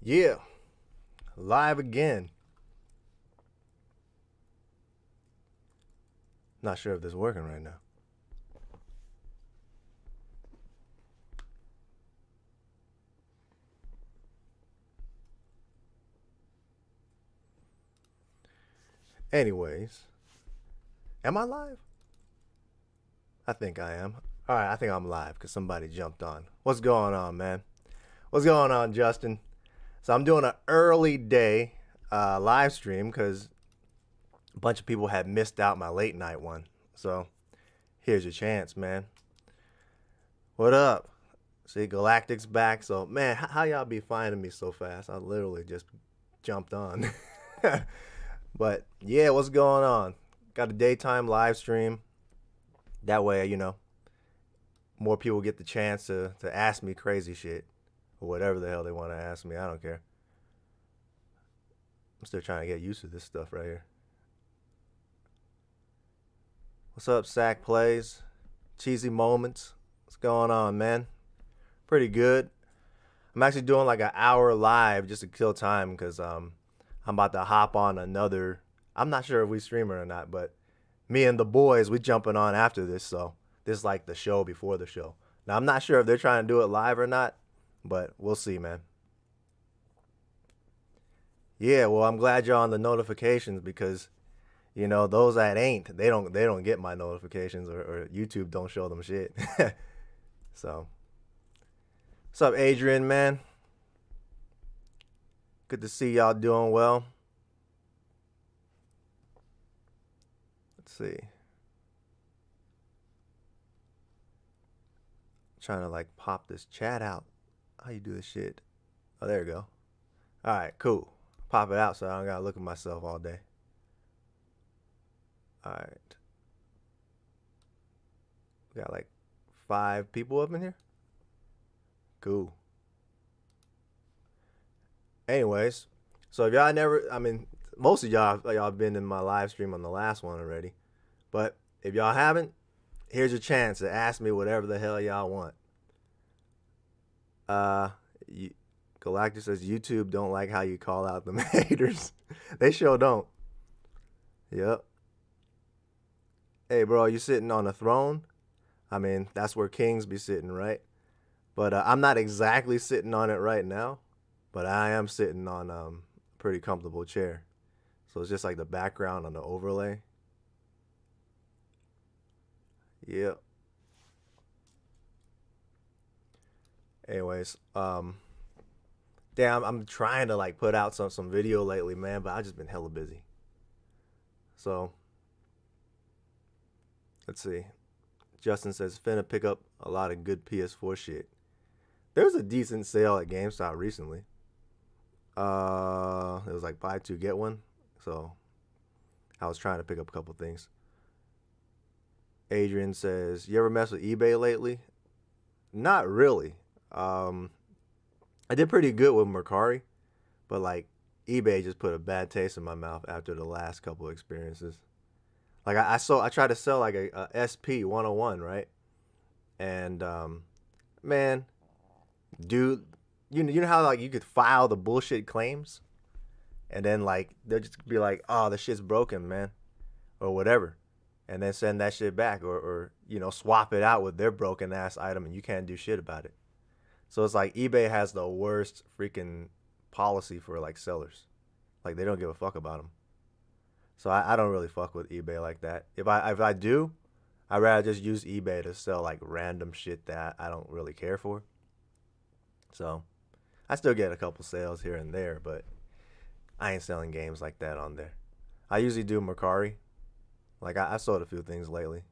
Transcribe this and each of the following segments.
Yeah, live again. Not sure if this is working right now. Anyways, am I live? I think I am. All right, I think I'm live because somebody jumped on. What's going on, man? What's going on, Justin? So I'm doing an early day live stream because a bunch of people had missed out my late night one. So here's your chance, man. What up? See, Galactic's back. So, man, how y'all be finding me so fast? I literally just jumped on. But yeah, what's going on? Got a daytime live stream. That way, more people get the chance to ask me crazy shit or whatever the hell they want to ask me. I don't care. I'm still trying to get used to this stuff right here. What's up, Sack Plays? Cheesy Moments. What's going on, man? Pretty good. I'm actually doing like an hour live just to kill time because I'm about to hop on another. I'm not sure if we stream it or not, but me and the boys, we jumping on after this. So this is like the show before the show. Now I'm not sure if they're trying to do it live or not, but we'll see, man. Yeah, well, I'm glad you're on the notifications because those that ain't, they don't get my notifications or YouTube don't show them shit. So, what's up, Adrian, man? Good to see y'all doing well. Let's see. Trying to like pop this chat out. How you do this shit? Oh, there you go. All right, cool. Pop it out so I don't gotta look at myself all day. All right. We got like 5 people up in here. Cool. Anyways, so if y'all never, I mean, most of y'all been in my live stream on the last one already, but if y'all haven't, here's your chance to ask me whatever the hell y'all want. Uh, Galactus says YouTube don't like how you call out the haters. They sure don't. Yep. Hey, bro, you sitting on a throne? I mean, that's where kings be sitting, right? But I'm not exactly sitting on it right now, but I am sitting on a pretty comfortable chair. So it's just like the background on the overlay. Yep. Anyways, damn, I'm trying to like put out some video lately, man, but I just been hella busy. So let's see. Justin says finna pick up a lot of good PS4 shit. There was a decent sale at GameStop recently. It was like buy two get one. So I was trying to pick up a couple things. Adrian says, "You ever mess with eBay lately?" Not really. I did pretty good with Mercari, but like eBay just put a bad taste in my mouth after the last couple of experiences. Like I tried to sell like a SP 101, right? And man, dude, you know how like you could file the bullshit claims, and then like they'll just be like, oh, the shit's broken, man, or whatever, and then send that shit back, or swap it out with their broken ass item, and you can't do shit about it. So it's like eBay has the worst freaking policy for like sellers. Like they don't give a fuck about them. So I don't really fuck with eBay like that. If I do, I'd rather just use eBay to sell like random shit that I don't really care for. So I still get a couple sales here and there, but I ain't selling games like that on there. I usually do Mercari. Like I sold a few things lately.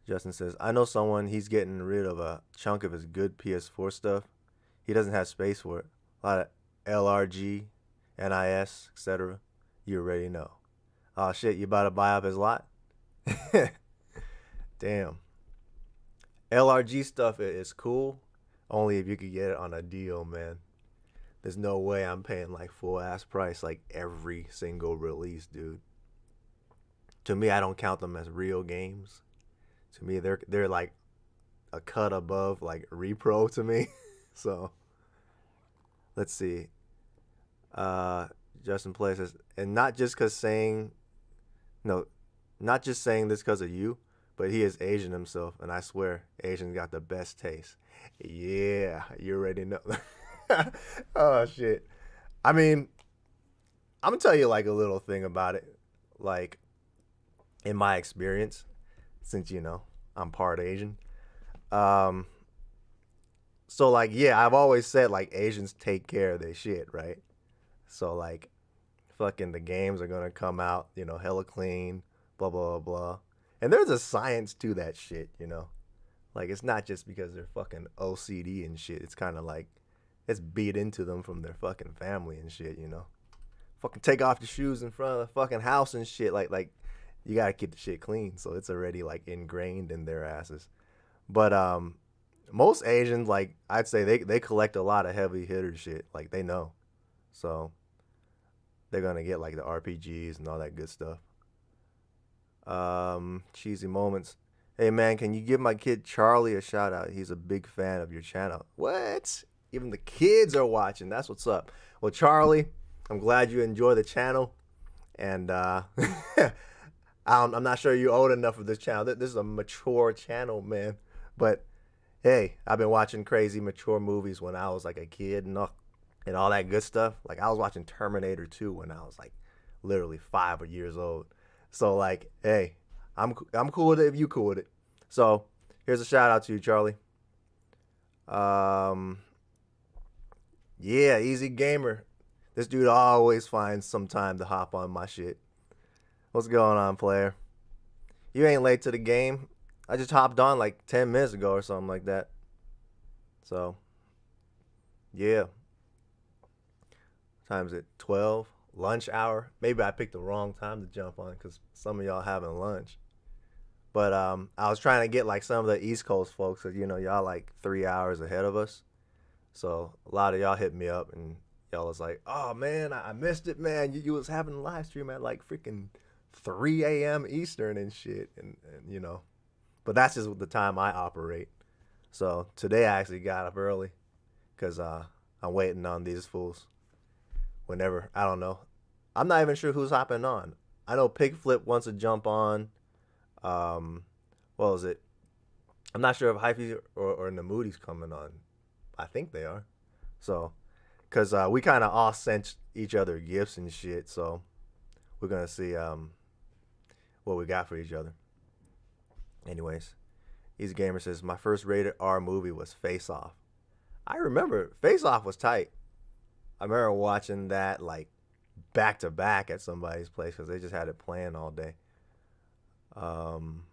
Justin says, I know someone, he's getting rid of a chunk of his good PS4 stuff. He doesn't have space for it. A lot of LRG, NIS, etc. You already know. Oh shit, you about to buy up his lot? Damn. LRG stuff is cool, only if you could get it on a deal, man. There's no way I'm paying like full ass price like every single release, dude. To me, I don't count them as real games. To me, they're like a cut above like repro to me. So Let's see. Uh, Justin Play says, and not just cause saying no, not just saying this because of you, but he is Asian himself, and I swear Asians got the best taste. Yeah, you already know. Oh shit. I mean, I'm gonna tell you like a little thing about it. Like in my experience, since I'm part Asian. Um, so like yeah, I've always said like Asians take care of their shit, right? So like fucking the games are gonna come out, hella clean, blah blah blah blah. And there's a science to that shit. Like it's not just because they're fucking OCD and shit. It's kind of like it's beat into them from their fucking family and shit. Fucking take off your shoes in front of the fucking house and shit. Like you gotta keep the shit clean, so it's already like ingrained in their asses. But most Asians, like I'd say, they collect a lot of heavy hitter shit. Like they know, so they're gonna get like the RPGs and all that good stuff. Cheesy moments. Hey man, can you give my kid Charlie a shout out? He's a big fan of your channel. What? Even the kids are watching. That's what's up. Well, Charlie, I'm glad you enjoy the channel, and I'm not sure you're old enough for this channel. This is a mature channel, man. But hey, I've been watching crazy mature movies when I was like a kid and all that good stuff. Like I was watching Terminator 2 when I was like literally 5 years old. So like, hey, I'm cool with it if you cool with it. So here's a shout out to you, Charlie. Um, yeah, Easy Gamer. This dude always finds some time to hop on my shit. What's going on, player? You ain't late to the game. I just hopped on like 10 minutes ago or something like that. So, yeah. Time is it? 12? Lunch hour? Maybe I picked the wrong time to jump on because some of y'all having lunch. But I was trying to get like some of the East Coast folks because y'all like 3 hours ahead of us. So a lot of y'all hit me up and y'all was like, "Oh man, I missed it, man. You was having a live stream at like freaking 3 a.m. Eastern and shit." And but that's just the time I operate. So today I actually got up early because I'm waiting on these fools. Whenever I don't know, I'm not even sure who's hopping on. I know Pigflip wants to jump on. Um, what was it? I'm not sure if Hyphy or Namuti's coming on. I think they are. So, cause we kind of all sent each other gifts and shit. So we're gonna see what we got for each other. Anyways, Easy Gamer says my first rated R movie was Face Off. I remember Face Off was tight. I remember watching that like back to back at somebody's place because they just had it playing all day. Um,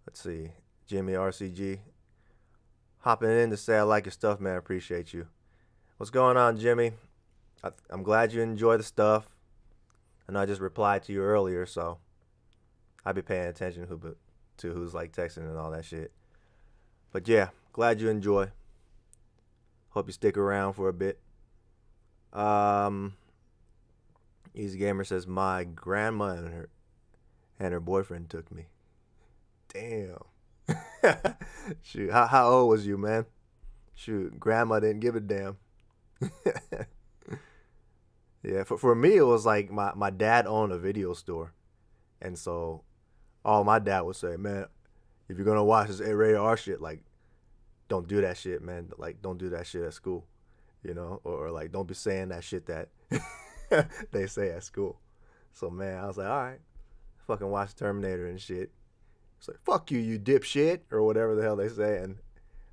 let's see, Jimmy RCG hopping in to say I like your stuff, man. I appreciate you. What's going on, Jimmy? I'm glad you enjoy the stuff. And I just replied to you earlier, so I'll be paying attention to who's like texting and all that shit. But yeah, glad you enjoy. Hope you stick around for a bit. Easy Gamer says my grandma and her boyfriend took me. Damn. Shoot, how old was you, man? Shoot, grandma didn't give a damn. Yeah, for me it was like my dad owned a video store, and so all my dad would say, man, if you're gonna watch this rated R shit, like don't do that shit, man. Like don't do that shit at school, or like don't be saying that shit that they say at school. So man, I was like, all right, fucking watch Terminator and shit. It's like fuck you, you dipshit, or whatever the hell they say, and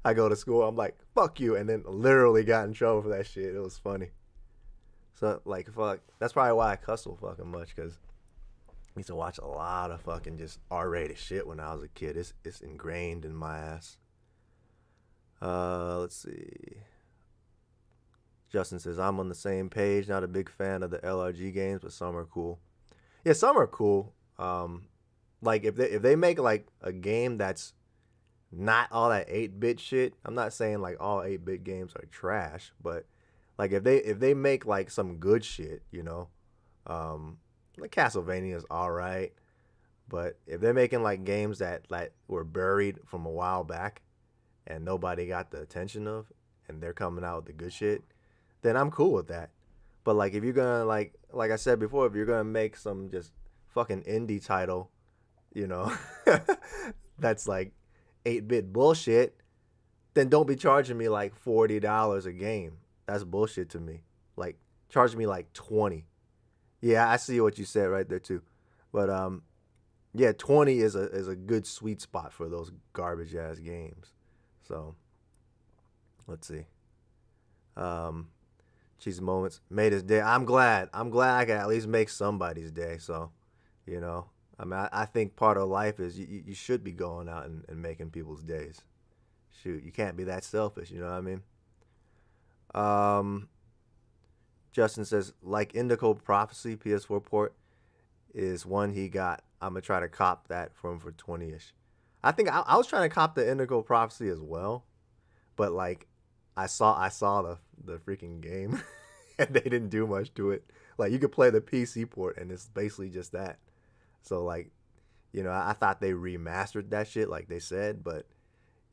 I go to school, I'm like fuck you, and then literally got in trouble for that shit. It was funny. So like fuck, that's probably why I cuss so fucking much because I used to watch a lot of fucking just R-rated shit when I was a kid. It's ingrained in my ass. Let's see. Justin says I'm on the same page. Not a big fan of the LRG games, but some are cool. Yeah, some are cool. Like if they make like a game that's not all that 8-bit shit. I'm not saying like all 8-bit games are trash, but like if they make like some good shit, like Castlevania is all right, but if they're making like games that like were buried from a while back and nobody got the attention of, and they're coming out with the good shit, then I'm cool with that. But like if you're gonna like I said before, if you're gonna make some just fucking indie title, you know, that's like 8-bit bullshit, then don't be charging me like $40 a game. That's bullshit to me. Like charge me like 20. Yeah, I see what you said right there too. But yeah, 20 is a good sweet spot for those garbage ass games. So, let's see. Um Cheesy Moments made his day. I'm glad. I'm glad I can at least make somebody's day. So, you know, I mean, I think part of life is you should be going out and making people's days. Shoot, you can't be that selfish. You know what I mean? Um, Justin says, like Indigo Prophecy PS4 port is one he got. I'm gonna try to cop that for him for 20ish. I think I was trying to cop the Indigo Prophecy as well, but like I saw the freaking game and they didn't do much to it. Like you could play the PC port and it's basically just that. So like, you know, I thought they remastered that shit like they said, but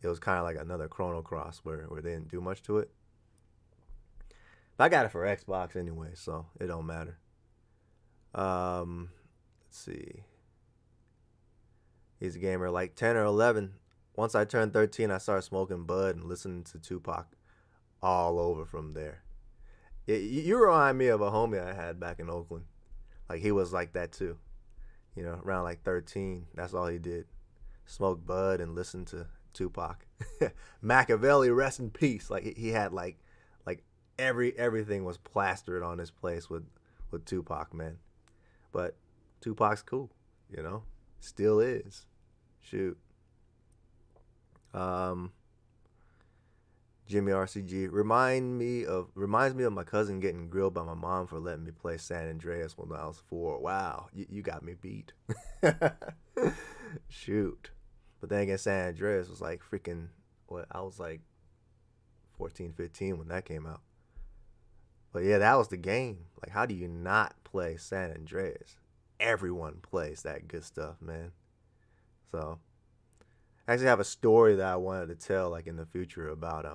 it was kind of like another Chrono Cross where they didn't do much to it. But I got it for Xbox anyway, so it don't matter. Let's see. He's a gamer like 10 or 11. Once I turned 13, I started smoking bud and listening to Tupac all over from there. You remind me of a homie I had back in Oakland. Like he was like that too. You know, around like 13, that's all he did. Smoke bud and listen to Tupac. Machiavelli, rest in peace. Like he had like everything was plastered on his place with Tupac, man. But Tupac's cool, you know? Still is. Shoot. Jimmy RCG reminds me of my cousin getting grilled by my mom for letting me play San Andreas when I was 4. Wow, you got me beat. Shoot. But then again, San Andreas was like freaking what? I was like 14, 15 when that came out. But yeah, that was the game. Like, how do you not play San Andreas? Everyone plays that good stuff, man. So, I actually have a story that I wanted to tell, like in the future, about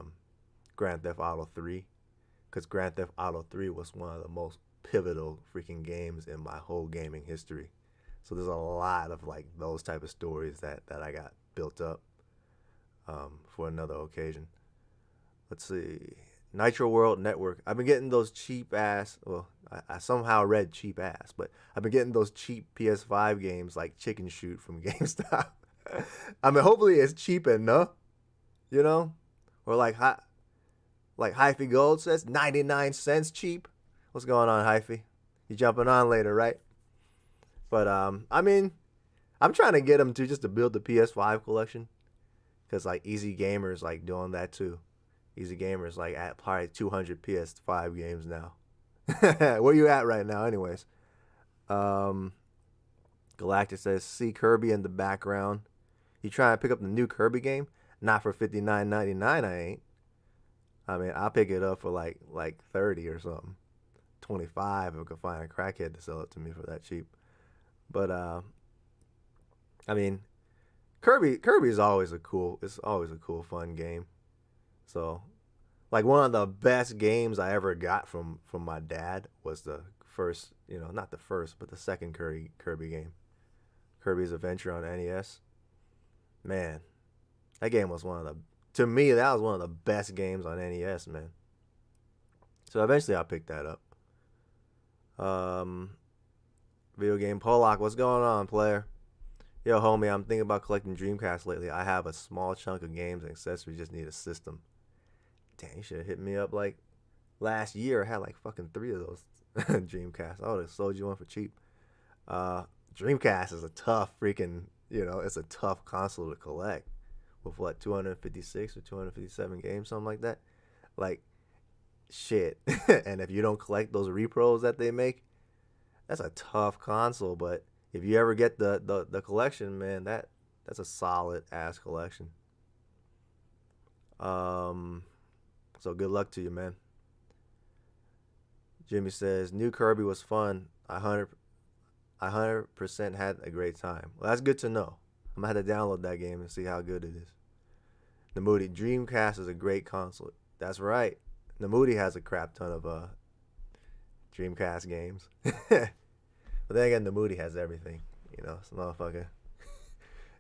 Grand Theft Auto 3, because Grand Theft Auto 3 was one of the most pivotal freaking games in my whole gaming history. So there's a lot of like those type of stories that I got built up for another occasion. Let's see. Nitro World Network. I've been getting those cheap ass. Well, I somehow read cheap ass, but I've been getting those cheap PS5 games like Chicken Shoot from GameStop. I mean, hopefully it's cheap enough, you know, or like Hyphy Gold says, 99 cents cheap. What's going on, Hyphy? You jumping on later, right? But I mean, I'm trying to get them to just to build the PS5 collection, because like Easy Gamer's like doing that too. Easy Gamer's like at probably 200 PS5 games now. Where you at right now, anyways? Galactic says, see Kirby in the background. You trying to pick up the new Kirby game? Not for $59.99, I ain't. I mean, I'll pick it up for like 30 or something. 25 if I could find a crackhead to sell it to me for that cheap. But I mean, Kirby is always a cool fun game. So, like one of the best games I ever got from my dad was the first, you know, not the first, but the second Kirby game. Kirby's Adventure on NES. Man, that game was to me, that was one of the best games on NES, man. So eventually I picked that up. Video game Pollock, what's going on, player? Yo, homie, I'm thinking about collecting Dreamcast lately. I have a small chunk of games and accessories, just need a system. Damn, you should have hit me up like last year. I had like fucking 3 of those Dreamcasts. I would have sold you one for cheap. Dreamcast is a tough freaking, you know, it's a tough console to collect. With what, 256 or 257 games, something like that. Like, shit. And if you don't collect those repros that they make, that's a tough console. But if you ever get the collection, man, that's a solid ass collection. So good luck to you, man. Jimmy says, new Kirby was fun. I 100% had a great time. Well, that's good to know. I'm going to have to download that game and see how good it is. The Moody, Dreamcast is a great console. That's right. Namudi has a crap ton of Dreamcast games. But then again, Namudi has everything. You know, this motherfucker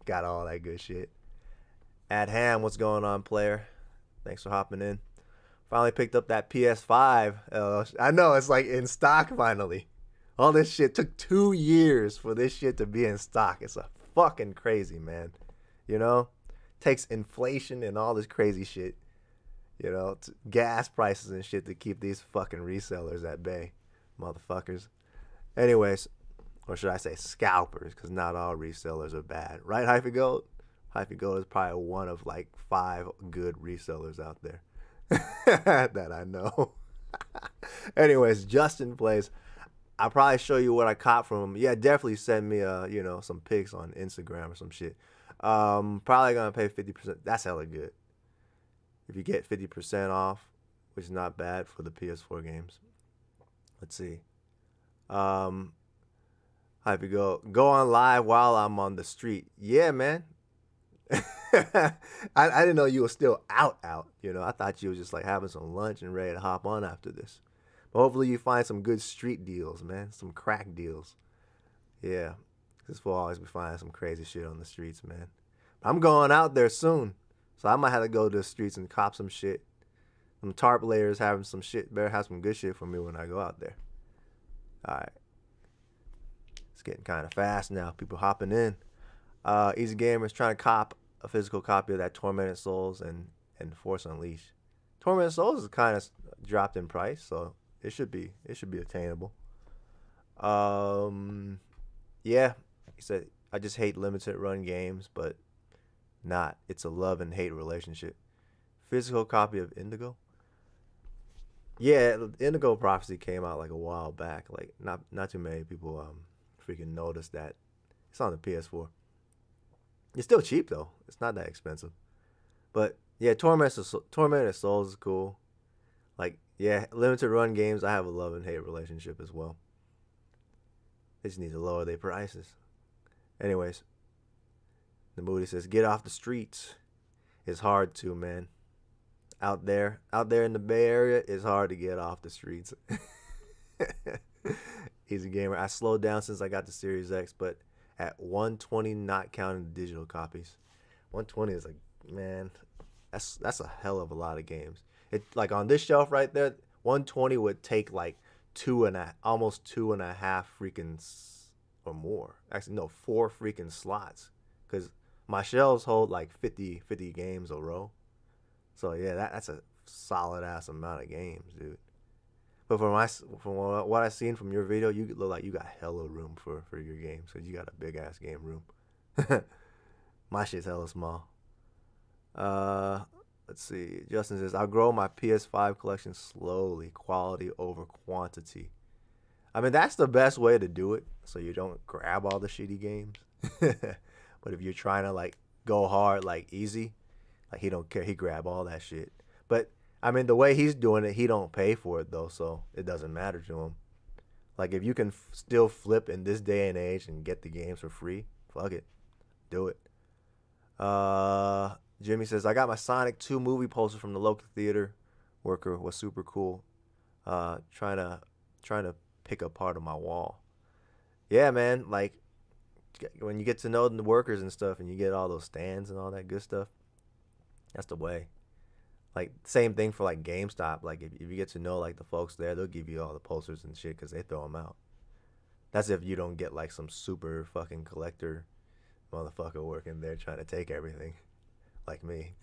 got all that good shit. At Ham, what's going on, player? Thanks for hopping in. Finally picked up that PS5. I know, it's like in stock finally. All this shit took 2 years for this shit to be in stock. It's a fucking crazy, man. You know? Takes inflation and all this crazy shit. You know, gas prices and shit to keep these fucking resellers at bay. Motherfuckers. Anyways, or should I say scalpers, because not all resellers are bad. Right, Hyphy Gold? Hyphy Gold is probably one of like 5 good resellers out there that I know. Anyways, Justin plays. I'll probably show you what I caught from him. Yeah, definitely send me some pics on Instagram or some shit. Probably gonna pay 50%. That's hella good. If you get 50% off, which is not bad for the PS4 games. Let's see. Hyphy go on live while I'm on the street. Yeah, man. I didn't know you were still out. You know, I thought you was just like having some lunch and ready to hop on after this. But hopefully you find some good street deals, man. Some crack deals. Yeah. This will always be finding some crazy shit on the streets, man. I'm going out there soon. So I might have to go to the streets and cop some shit. Some tarp layers having some shit. Better have some good shit for me when I go out there. Alright. It's getting kind of fast now. People hopping in. Easy Gamer's trying to cop a physical copy of that Tormented Souls and Force Unleashed. Tormented Souls is kind of dropped in price, so it should be attainable. Yeah, he said I just hate limited run games, but not. It's a love and hate relationship. Physical copy of Indigo. Yeah, Indigo Prophecy came out like a while back. Like not too many people freaking noticed that. It's on the PS4. It's still cheap though. It's not that expensive. But yeah, Tormented Souls is cool. Like, yeah, limited run games, I have a love and hate relationship as well. They just need to lower their prices. Anyways, the Moody says, get off the streets. It's hard to, man. Out there in the Bay Area, it's hard to get off the streets. Easy Gamer. I slowed down since I got the Series X, but at 120, not counting the digital copies. 120 is like, man, that's a hell of a lot of games. It like on this shelf right there, 120 would take like almost 2.5 freaking or more. Actually, no, 4 freaking slots, because my shelves hold like 50 games a row. So yeah, that's a solid ass amount of games, dude. But from what I seen from your video, you look like you got hella room for your games, because you got a big ass game room. My shit's hella small. Let's see. Justin says, I'll grow my PS5 collection slowly, quality over quantity. I mean, that's the best way to do it, so you don't grab all the shitty games. But if you're trying to like go hard, like easy, like he don't care, he grab all that shit. But I mean, the way he's doing it, he don't pay for it though, so it doesn't matter to him. Like if you can still flip in this day and age and get the games for free, fuck it, do it. Jimmy says, I got my Sonic 2 movie poster from the local theater worker. Was super cool. Trying to pick up part of my wall. Yeah, man. Like when you get to know the workers and stuff, and you get all those stands and all that good stuff, that's the way. Like same thing for like GameStop. Like if you get to know like the folks there, they'll give you all the posters and shit because they throw them out. That's if you don't get like some super fucking collector motherfucker working there trying to take everything. Like me.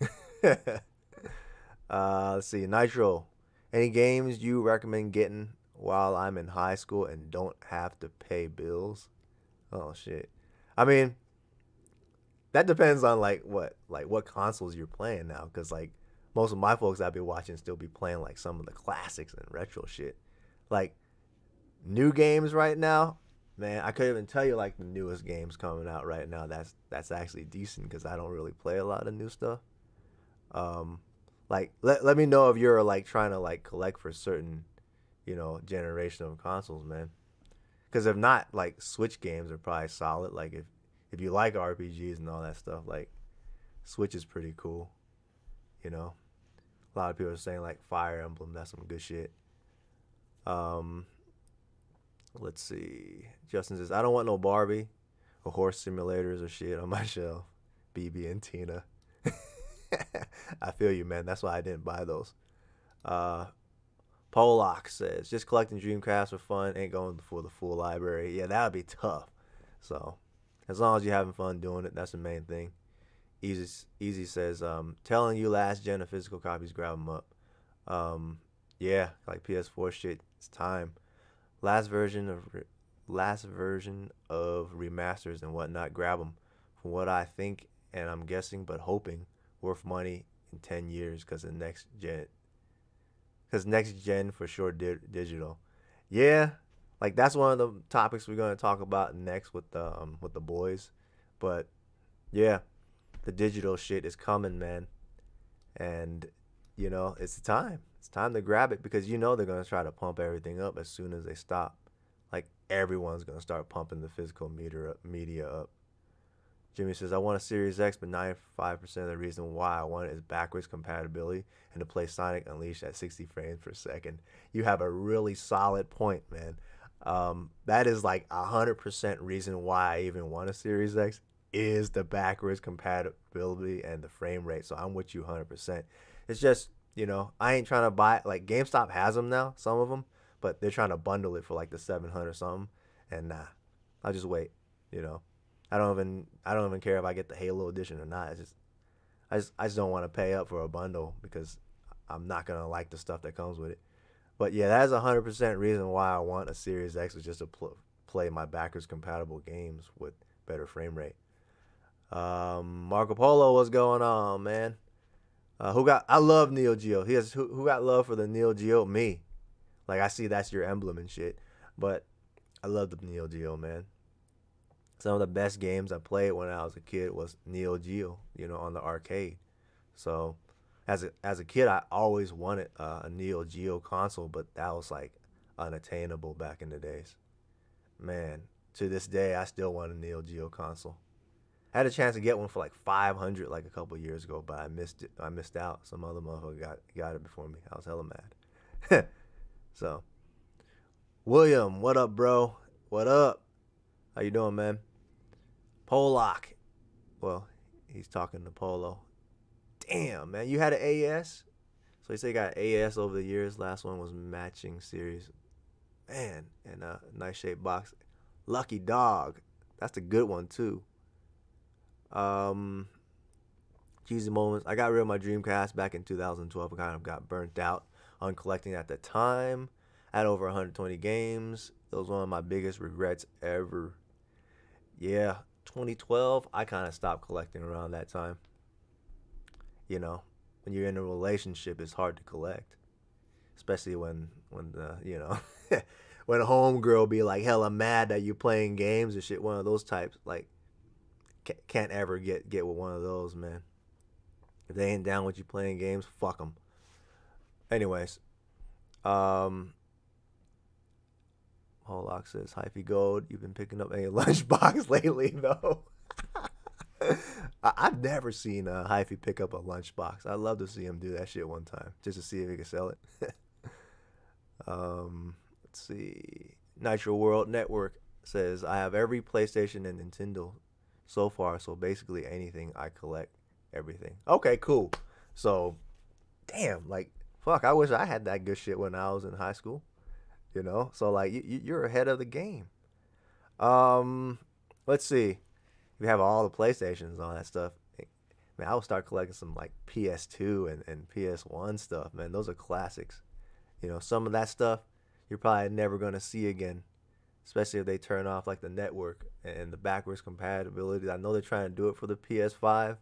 Let's see. Nitro. Any games you recommend getting while I'm in high school and don't have to pay bills? Oh shit. I mean, that depends on like what consoles you're playing now, because like most of my folks I've been watching still be playing like some of the classics and retro shit. Like new games right now, man, I couldn't even tell you like the newest games coming out right now. That's actually decent, because I don't really play a lot of new stuff. Like let me know if you're like trying to like collect for certain, generation of consoles, man. Because if not, like Switch games are probably solid. Like if you like RPGs and all that stuff, like Switch is pretty cool. A lot of people are saying like Fire Emblem. That's some good shit. Um, let's see. Justin says, I don't want no Barbie or horse simulators or shit on my shelf. BB and Tina. I feel you, man. That's why I didn't buy those. Uh, Pollock says, just collecting Dreamcast for fun, ain't going for the full library. Yeah, that would be tough. So, as long as you're having fun doing it, that's the main thing. Easy says, telling you last gen of physical copies, grab them up. Yeah, like PS4 shit, it's time. Last version of remasters and whatnot, grab them. From what I think, and I'm guessing, but hoping, worth money in 10 years because the next gen. Because next gen for sure digital. Yeah, like that's one of the topics we're gonna talk about next with the boys. But yeah, the digital shit is coming, man. And it's time. It's time to grab it because they're gonna try to pump everything up as soon as they stop. Like everyone's gonna start pumping the physical media up. Jimmy says, I want a Series X, but 95% of the reason why I want it is backwards compatibility and to play Sonic Unleashed at 60 frames per second. You have a really solid point, man. That is like 100% reason why I even want a Series X is the backwards compatibility and the frame rate. So I'm with you 100%. It's just, I ain't trying to buy, like GameStop has them now, some of them, but they're trying to bundle it for like the 700 something. And nah, I'll just wait, I don't even care if I get the Halo edition or not. I just don't want to pay up for a bundle because I'm not gonna like the stuff that comes with it. But yeah, that is 100% reason why I want a Series X, is just to play my backwards compatible games with better frame rate. Marco Polo, what's going on, man? I love Neo Geo. Who got love for the Neo Geo? Me. Like I see that's your emblem and shit. But I love the Neo Geo, man. Some of the best games I played when I was a kid was Neo Geo, on the arcade. So, as a kid, I always wanted a Neo Geo console, but that was like unattainable back in the days. Man, to this day, I still want a Neo Geo console. I had a chance to get one for like 500 like a couple years ago, but I missed it. I missed out. Some other motherfucker got it before me. I was hella mad. So, William, what up, bro? What up? How you doing, man? Pollock. Well, he's talking to Polo. Damn, man, you had an AS? So he said he got AS over the years. Last one was matching series. Man, and a nice shaped box. Lucky dog. That's a good one too. Cheesy moments. I got rid of my Dreamcast back in 2012. I kind of got burnt out on collecting at the time. I had over 120 games. It was one of my biggest regrets ever. Yeah, 2012, I kind of stopped collecting around that time. When you're in a relationship, it's hard to collect, especially when the when a homegirl be like hella mad that you playing games and shit. One of those types, like can't ever get with one of those, man. If they ain't down with you playing games, fuck them. Anyways, Hollock says, Hyphy Gold, you've been picking up any lunchbox lately, though? I've never seen Hyphy pick up a lunchbox. I'd love to see him do that shit one time, just to see if he can sell it. Let's see. Nitro World Network says, I have every PlayStation and Nintendo so far, so basically anything I collect, everything. Okay, cool. So, damn, like, fuck, I wish I had that good shit when I was in high school. So like you're ahead of the game. Let's see. We have all the PlayStations and all that stuff. Man, I will start collecting some like PS2 and PS1 stuff, man. Those are classics. Some of that stuff you're probably never gonna see again, especially if they turn off like the network and the backwards compatibility. I know they're trying to do it for the PS5,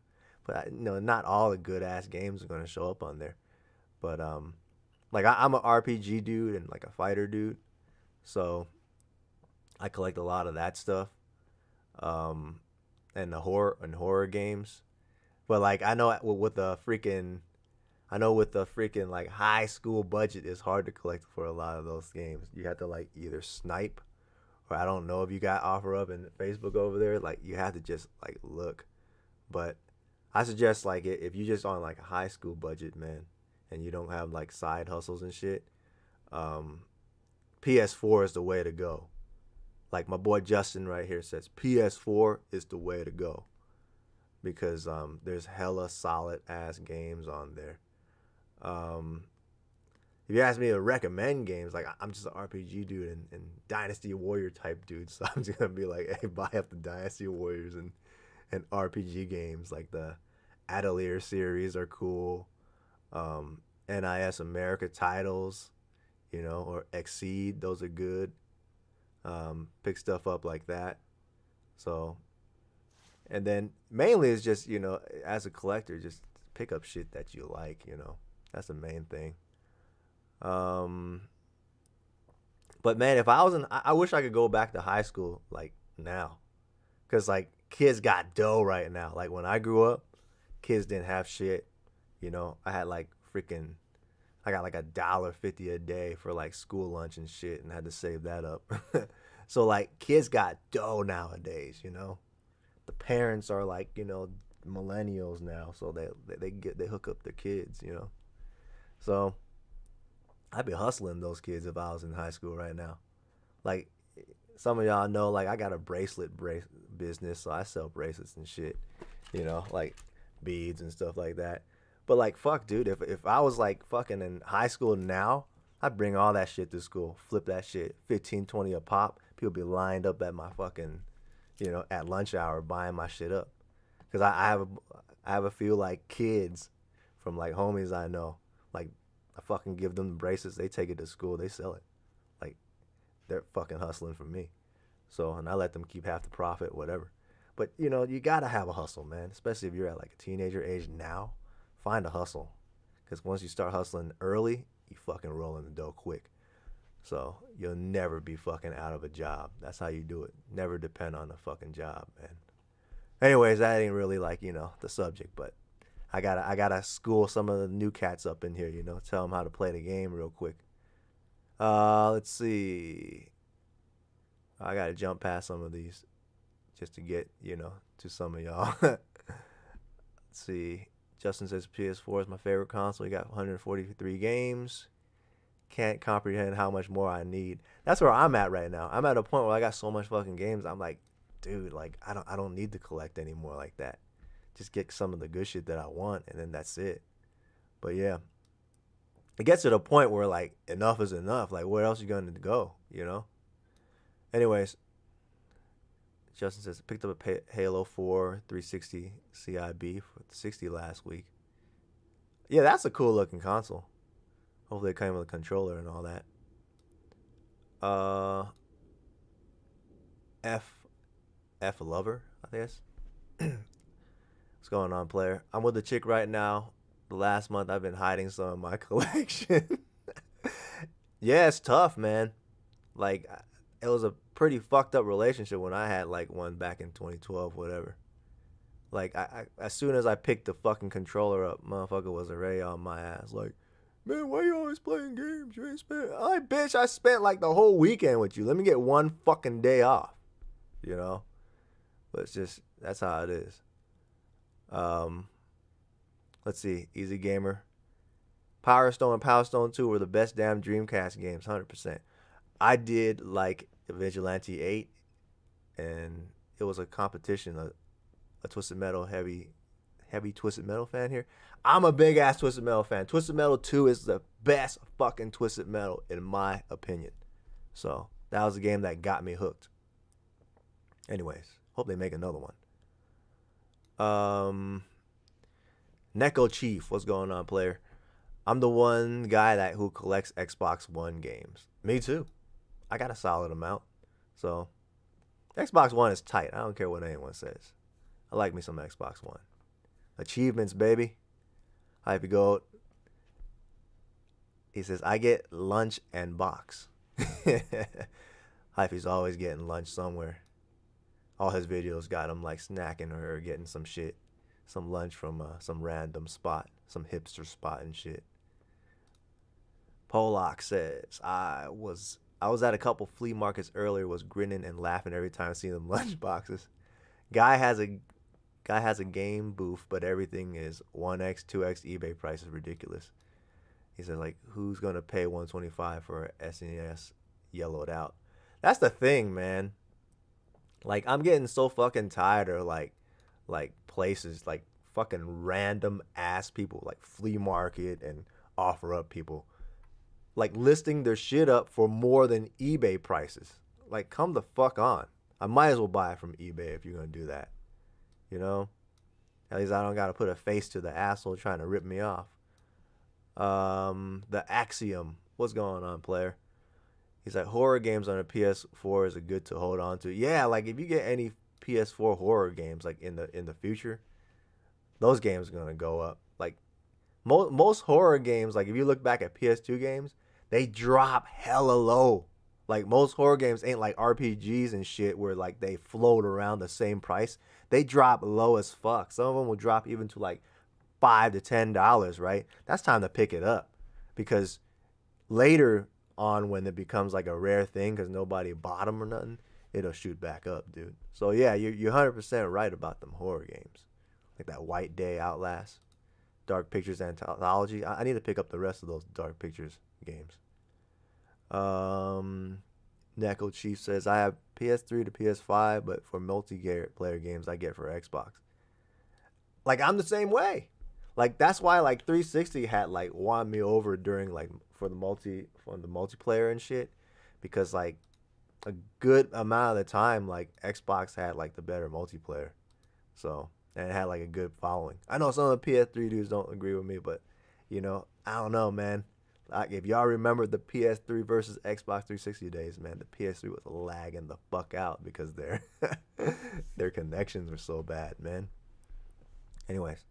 but not all the good ass games are gonna show up on there. But like I'm an RPG dude and like a fighter dude, so I collect a lot of that stuff, and the horror games. But like I know with the freaking like high school budget, it's hard to collect for a lot of those games. You have to like either snipe, or I don't know if you got OfferUp and Facebook over there. Like you have to just like look. But I suggest like if you just on like a high school budget, man, and you don't have like side hustles and shit, um, PS4 is the way to go. Like my boy Justin right here says, PS4 is the way to go because there's hella solid ass games on there. Um, if you ask me to recommend games, like I'm just an RPG dude and Dynasty Warrior type dude, so I'm just gonna be like, hey, buy up the Dynasty Warriors and RPG games like the Atelier series are cool. NIS America titles, or Exceed, those are good. Pick stuff up like that. So, and then mainly it's just, as a collector, just pick up shit that you like. That's the main thing. Um, but man, if I was I wish I could go back to high school like now, cause like kids got dough right now. Like when I grew up, kids didn't have shit. I had like freaking, I got like $1.50 a day for like school lunch and shit, and had to save that up. So like kids got dough nowadays. The parents are like millennials now, so they hook up their kids. So I'd be hustling those kids if I was in high school right now. Like some of y'all know, like I got a business, so I sell bracelets and shit. Like beads and stuff like that. But like fuck, dude, if I was like fucking in high school now, I'd bring all that shit to school, flip that shit, 15, 20 a pop. People be lined up at my fucking, at lunch hour buying my shit up. Cause I have a few like kids from like homies I know, like I fucking give them the bracelets. They take it to school. They sell it. Like they're fucking hustling for me. So, and I let them keep half the profit, whatever. But you gotta have a hustle, man. Especially if you're at like a teenager age now. Find a hustle, because once you start hustling early, you fucking roll in the dough quick. So you'll never be fucking out of a job. That's how you do it. Never depend on a fucking job, man. Anyways, that ain't really like the subject, but I gotta school some of the new cats up in here, tell them how to play the game real quick. Let's see. I gotta jump past some of these just to get, to some of y'all. Let's see. Justin says PS4 is my favorite console. You got 143 games. Can't comprehend how much more I need. That's where I'm at right now. I'm at a point where I got so much fucking games. I'm like, dude, like I don't need to collect anymore like that. Just get some of the good shit that I want, and then that's it. But yeah, it gets to the point where like enough is enough. Like where else are you going to go? Anyways, Justin says picked up a Halo 4 360 CIB for 60 last week. Yeah, that's a cool looking console. Hopefully it came with a controller and all that. F Lover, I guess. What's going on, player? I'm with a chick right now. The last month I've been hiding some of my collection. Yeah, it's tough, man. Like it was a pretty fucked up relationship when I had like one back in 2012, whatever. Like I as soon as I picked the fucking controller up, motherfucker was already on my ass. Like, man, why you always playing games? You ain't spent. Like, bitch, I spent like the whole weekend with you. Let me get one fucking day off. But it's just that's how it is. Um, let's see, Easy Gamer. Power Stone and Power Stone 2 were the best damn Dreamcast games, 100%. I did like Vigilante 8, and it was a competition, a Twisted Metal heavy Twisted Metal fan here. I'm a big ass Twisted Metal fan. Twisted Metal 2 is the best fucking Twisted Metal in my opinion. So that was a game that got me hooked. Anyways, hope they make another one. Neko Chief, what's going on, player? I'm the one guy who collects Xbox One games. Me too. I got a solid amount. So Xbox One is tight. I don't care what anyone says. I like me some Xbox One. Achievements, baby. Hype Goat. He says, I get lunch and box. Hyphy's always getting lunch somewhere. All his videos got him like snacking or getting some shit. Some lunch from some random spot. Some hipster spot and shit. Polak says, I was at a couple flea markets earlier, was grinning and laughing every time I see them lunch boxes. Guy has a game booth, but everything is 1x, 2x eBay price is ridiculous. He says like, who's gonna pay 125 for SNES yellowed out? That's the thing, man. Like I'm getting so fucking tired of like places like fucking random ass people like flea market and offer up people like listing their shit up for more than eBay prices. Like come the fuck on. I might as well buy it from eBay if you're gonna do that. You know? At least I don't gotta put a face to the asshole trying to rip me off. The Axiom. What's going on, player? He's like horror games on a PS4 is a good to hold on to. Yeah, like if you get any PS4 horror games like in the future, those games are gonna go up. Like most horror games, like if you look back at PS2 games, they drop hella low. Like most horror games ain't like RPGs and shit where like they float around the same price. They drop low as fuck. Some of them will drop even to like $5 to $10, right? That's time to pick it up because later on when it becomes like a rare thing because nobody bought them or nothing, it'll shoot back up, dude. So yeah, you're 100% right about them horror games, like that White Day, Outlast, Dark Pictures Anthology. I need to pick up the rest of those Dark Pictures games. Neko Chief says I have PS3 to PS5, but for multiplayer games I get for Xbox. Like I'm the same way. Like that's why like 360 had like won me over during like for the multiplayer and shit because like a good amount of the time like Xbox had like the better multiplayer. So, and it had like a good following. I know some of the PS3 dudes don't agree with me, but you know, I don't know, man. Like if y'all remember the PS3 versus Xbox 360 days, man, the PS3 was lagging the fuck out because their connections were so bad, man. Anyways,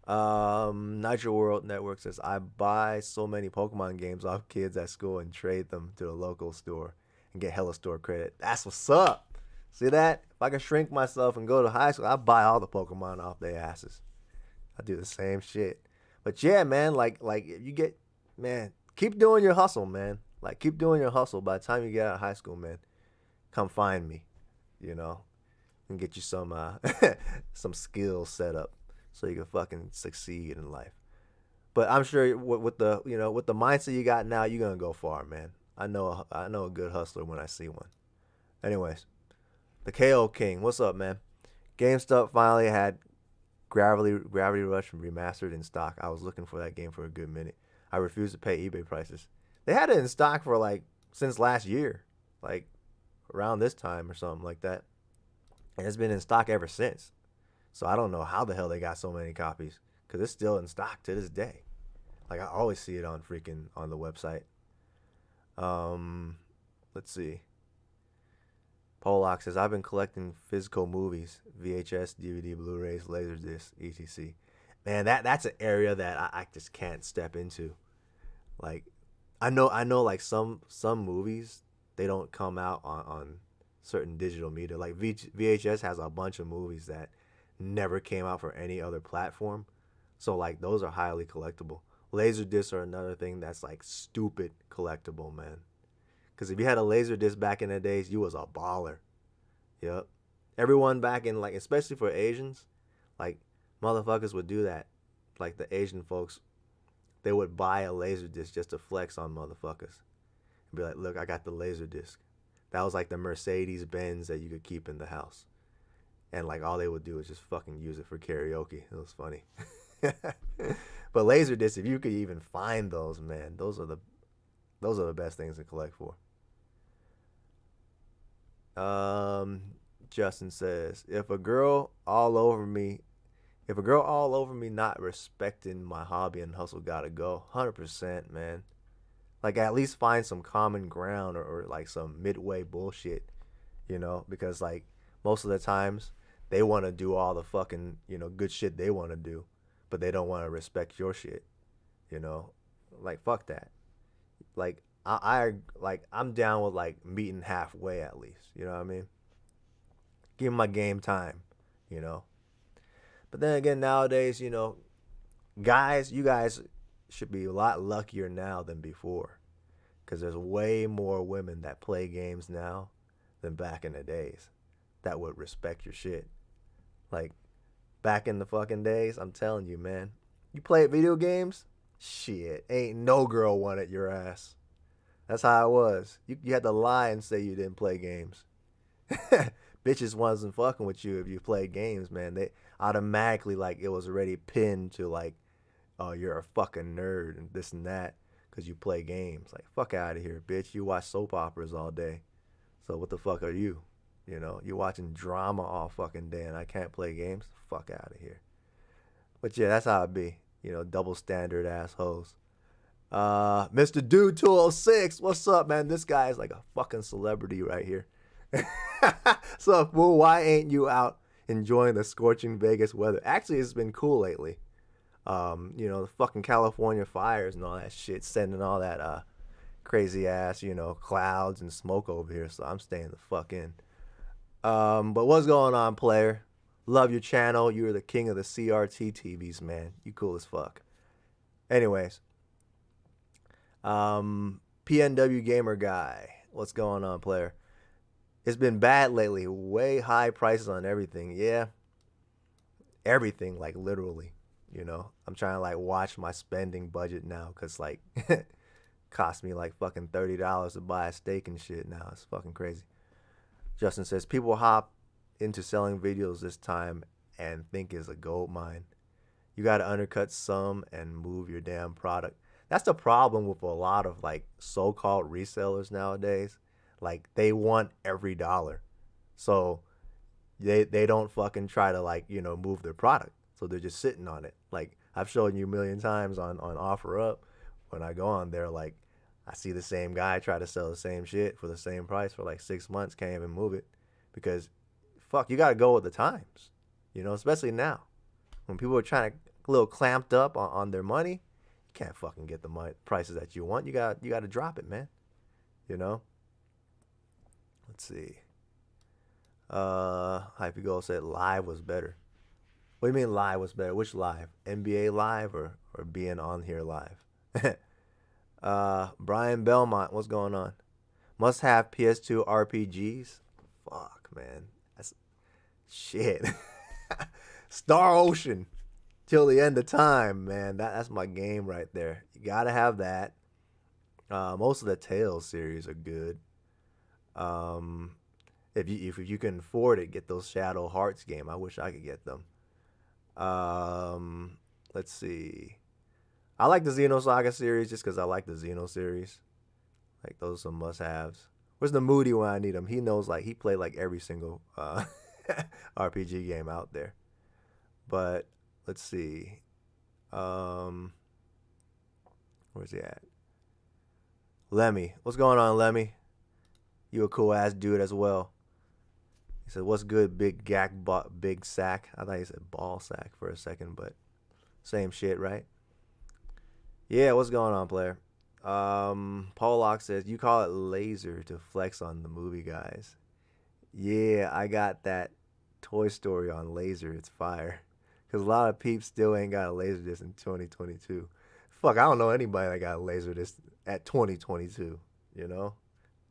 Nitro World Network says I buy so many Pokemon games off kids at school and trade them to the local store and get hella store credit. That's what's up. See that? If I can shrink myself and go to high school, I buy all the Pokemon off their asses. I do the same shit. But yeah, man, like if you get, man, keep doing your hustle, man. Like keep doing your hustle. By the time you get out of high school, man, come find me, you know, and get you some some skills set up so you can fucking succeed in life. But I'm sure with the with the mindset you got now, you're gonna go far, man. I know a good hustler when I see one. Anyways, the KO King, what's up, man? GameStop finally had Gravity Rush remastered in stock. I was looking for that game for a good minute. I refused to pay eBay prices. They had it in stock for like since last year, like around this time or something like that, and it's been in stock ever since. So I don't know how the hell they got so many copies because it's still in stock to this day. Like I always see it on freaking on the website. Let's see. Pollock says I've been collecting physical movies, VHS, DVD, Blu-rays, Laserdisc, etc. Man, that's an area that I just can't step into. Like I know like some movies they don't come out on certain digital media. Like VHS has a bunch of movies that never came out for any other platform. So like those are highly collectible. Laserdiscs are another thing that's like stupid collectible, man. Cause if you had a Laserdisc back in the days, you was a baller. Yep. Everyone back in like, especially for Asians, like motherfuckers would do that. Like the Asian folks, they would buy a Laserdisc just to flex on motherfuckers. And be like, look, I got the Laserdisc. That was like the Mercedes Benz that you could keep in the house. And like all they would do is just fucking use it for karaoke. It was funny. But Laserdisc, if you could even find those, man, those are the best things to collect for. Justin says, if a girl all over me not respecting my hobby and hustle, gotta go. 100%, man. Like at least find some common ground or like some midway bullshit, because like most of the times they want to do all the fucking, good shit they want to do, but they don't want to respect your shit, like fuck that. Like I'm down with like meeting halfway at least, you know what I mean? Give me my game time, But then again, nowadays, you guys should be a lot luckier now than before, because there's way more women that play games now than back in the days that would respect your shit. Like back in the fucking days, I'm telling you, man, you play video games, Shit, ain't no girl wanted your ass. That's how it was. You had to lie and say you didn't play games. Bitches wasn't fucking with you if you played games, man. They automatically, like, it was already pinned to, like, oh, you're a fucking nerd and this and that because you play games. Like, fuck out of here, bitch. You watch soap operas all day. So what the fuck are you? You know, you're watching drama all fucking day and I can't play games? Fuck out of here. But yeah, that's how it be. You know, double standard assholes. Mr. Dude 206, what's up, man? This guy is like a fucking celebrity right here. So, fool, why ain't you out enjoying the scorching Vegas weather? Actually, it's been cool lately. You know, the fucking California fires and all that shit, sending all that crazy ass, you know, clouds and smoke over here. So I'm staying the fuck in. But what's going on, player? Love your channel. You're the king of the CRT TVs, man. You cool as fuck. Anyways, PNW Gamer Guy, what's going on, player? It's been bad lately. Way high prices on everything. Yeah, everything, like literally. You know, I'm trying to like watch my spending budget now because like cost me like fucking $30 to buy a steak and shit now. It's fucking crazy. Justin says people hop into selling videos this time and think it's a gold mine. You got to undercut some and move your damn product. That's the problem with a lot of like so-called resellers nowadays. Like they want every dollar. So they don't fucking try to like, you know, move their product. So they're just sitting on it. Like I've shown you a million times on OfferUp. When I go on there, like I see the same guy try to sell the same shit for the same price for like 6 months, can't even move it. Because fuck, you gotta go with the times. You know, especially now. When people are trying to a little clamped up on their money, you can't fucking get the prices that you want. You gotta drop it, man. You know? Let's see. Hypey said live was better. What do you mean live was better? Which live? NBA live or being on here live? Brian Belmont, what's going on? Must have PS2 RPGs? Fuck, man. That's shit. Star Ocean. Till the end of time, man. That's my game right there. You gotta have that. Most of the Tales series are good. If you can afford it, get those Shadow Hearts game. I wish I could get them. Let's see. I like the Xenosaga series just because I like the Xeno series. Like those are some must-haves. Where's the Moody when I need him? He knows like he played like every single RPG game out there. But let's see. Where's he at? Lemmy. What's going on, Lemmy? You a cool ass dude as well. He said, what's good, big big sack? I thought he said ball sack for a second, but same shit, right? Yeah, what's going on, player? Pollock says, you call it laser to flex on the movie guys. Yeah, I got that Toy Story on laser. It's fire. Because a lot of peeps still ain't got a laser disc in 2022. Fuck, I don't know anybody that got a laser disc at 2022, you know?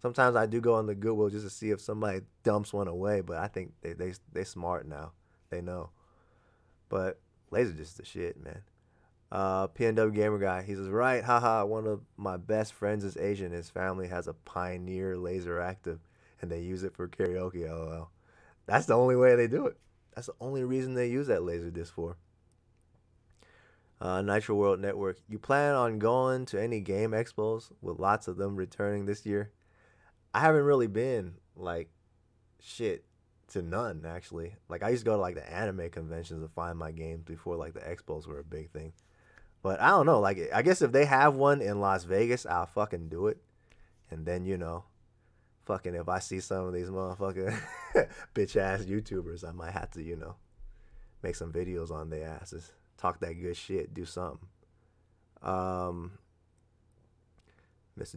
Sometimes I do go on the Goodwill just to see if somebody dumps one away, but I think they smart now. They know. But laser disc is the shit, man. PNW Gamer Guy, he says, right, haha, one of my best friends is Asian. His family has a Pioneer Laser Active, and they use it for karaoke, lol. That's the only way they do it. That's the only reason they use that laser disc for. Nitro World Network, you plan on going to any game expos with lots of them returning this year? I haven't really been, like, shit, to none, actually. Like, I used to go to, like, the anime conventions to find my games before, like, the expos were a big thing. But I don't know, like, I guess if they have one in Las Vegas, I'll fucking do it. And then, you know, fucking if I see some of these motherfucking bitch-ass YouTubers, I might have to, you know, make some videos on their asses. Talk that good shit, do something. Mr.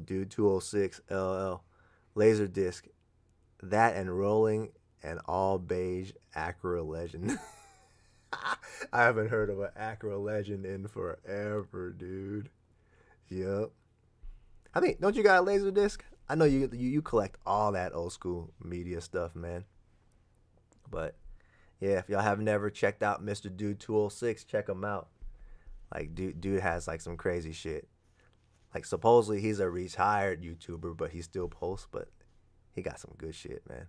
Dude 206 LL. Laserdisc. That and rolling and all beige Acura Legend. I haven't heard of an Acura Legend in forever, dude. Yep. I think, don't you got a Laserdisc? I know you collect all that old school media stuff, man. But yeah, if y'all have never checked out Mr. Dude 206, check him out. Like dude has like some crazy shit. Like supposedly he's a retired YouTuber, but he still posts. But he got some good shit, man.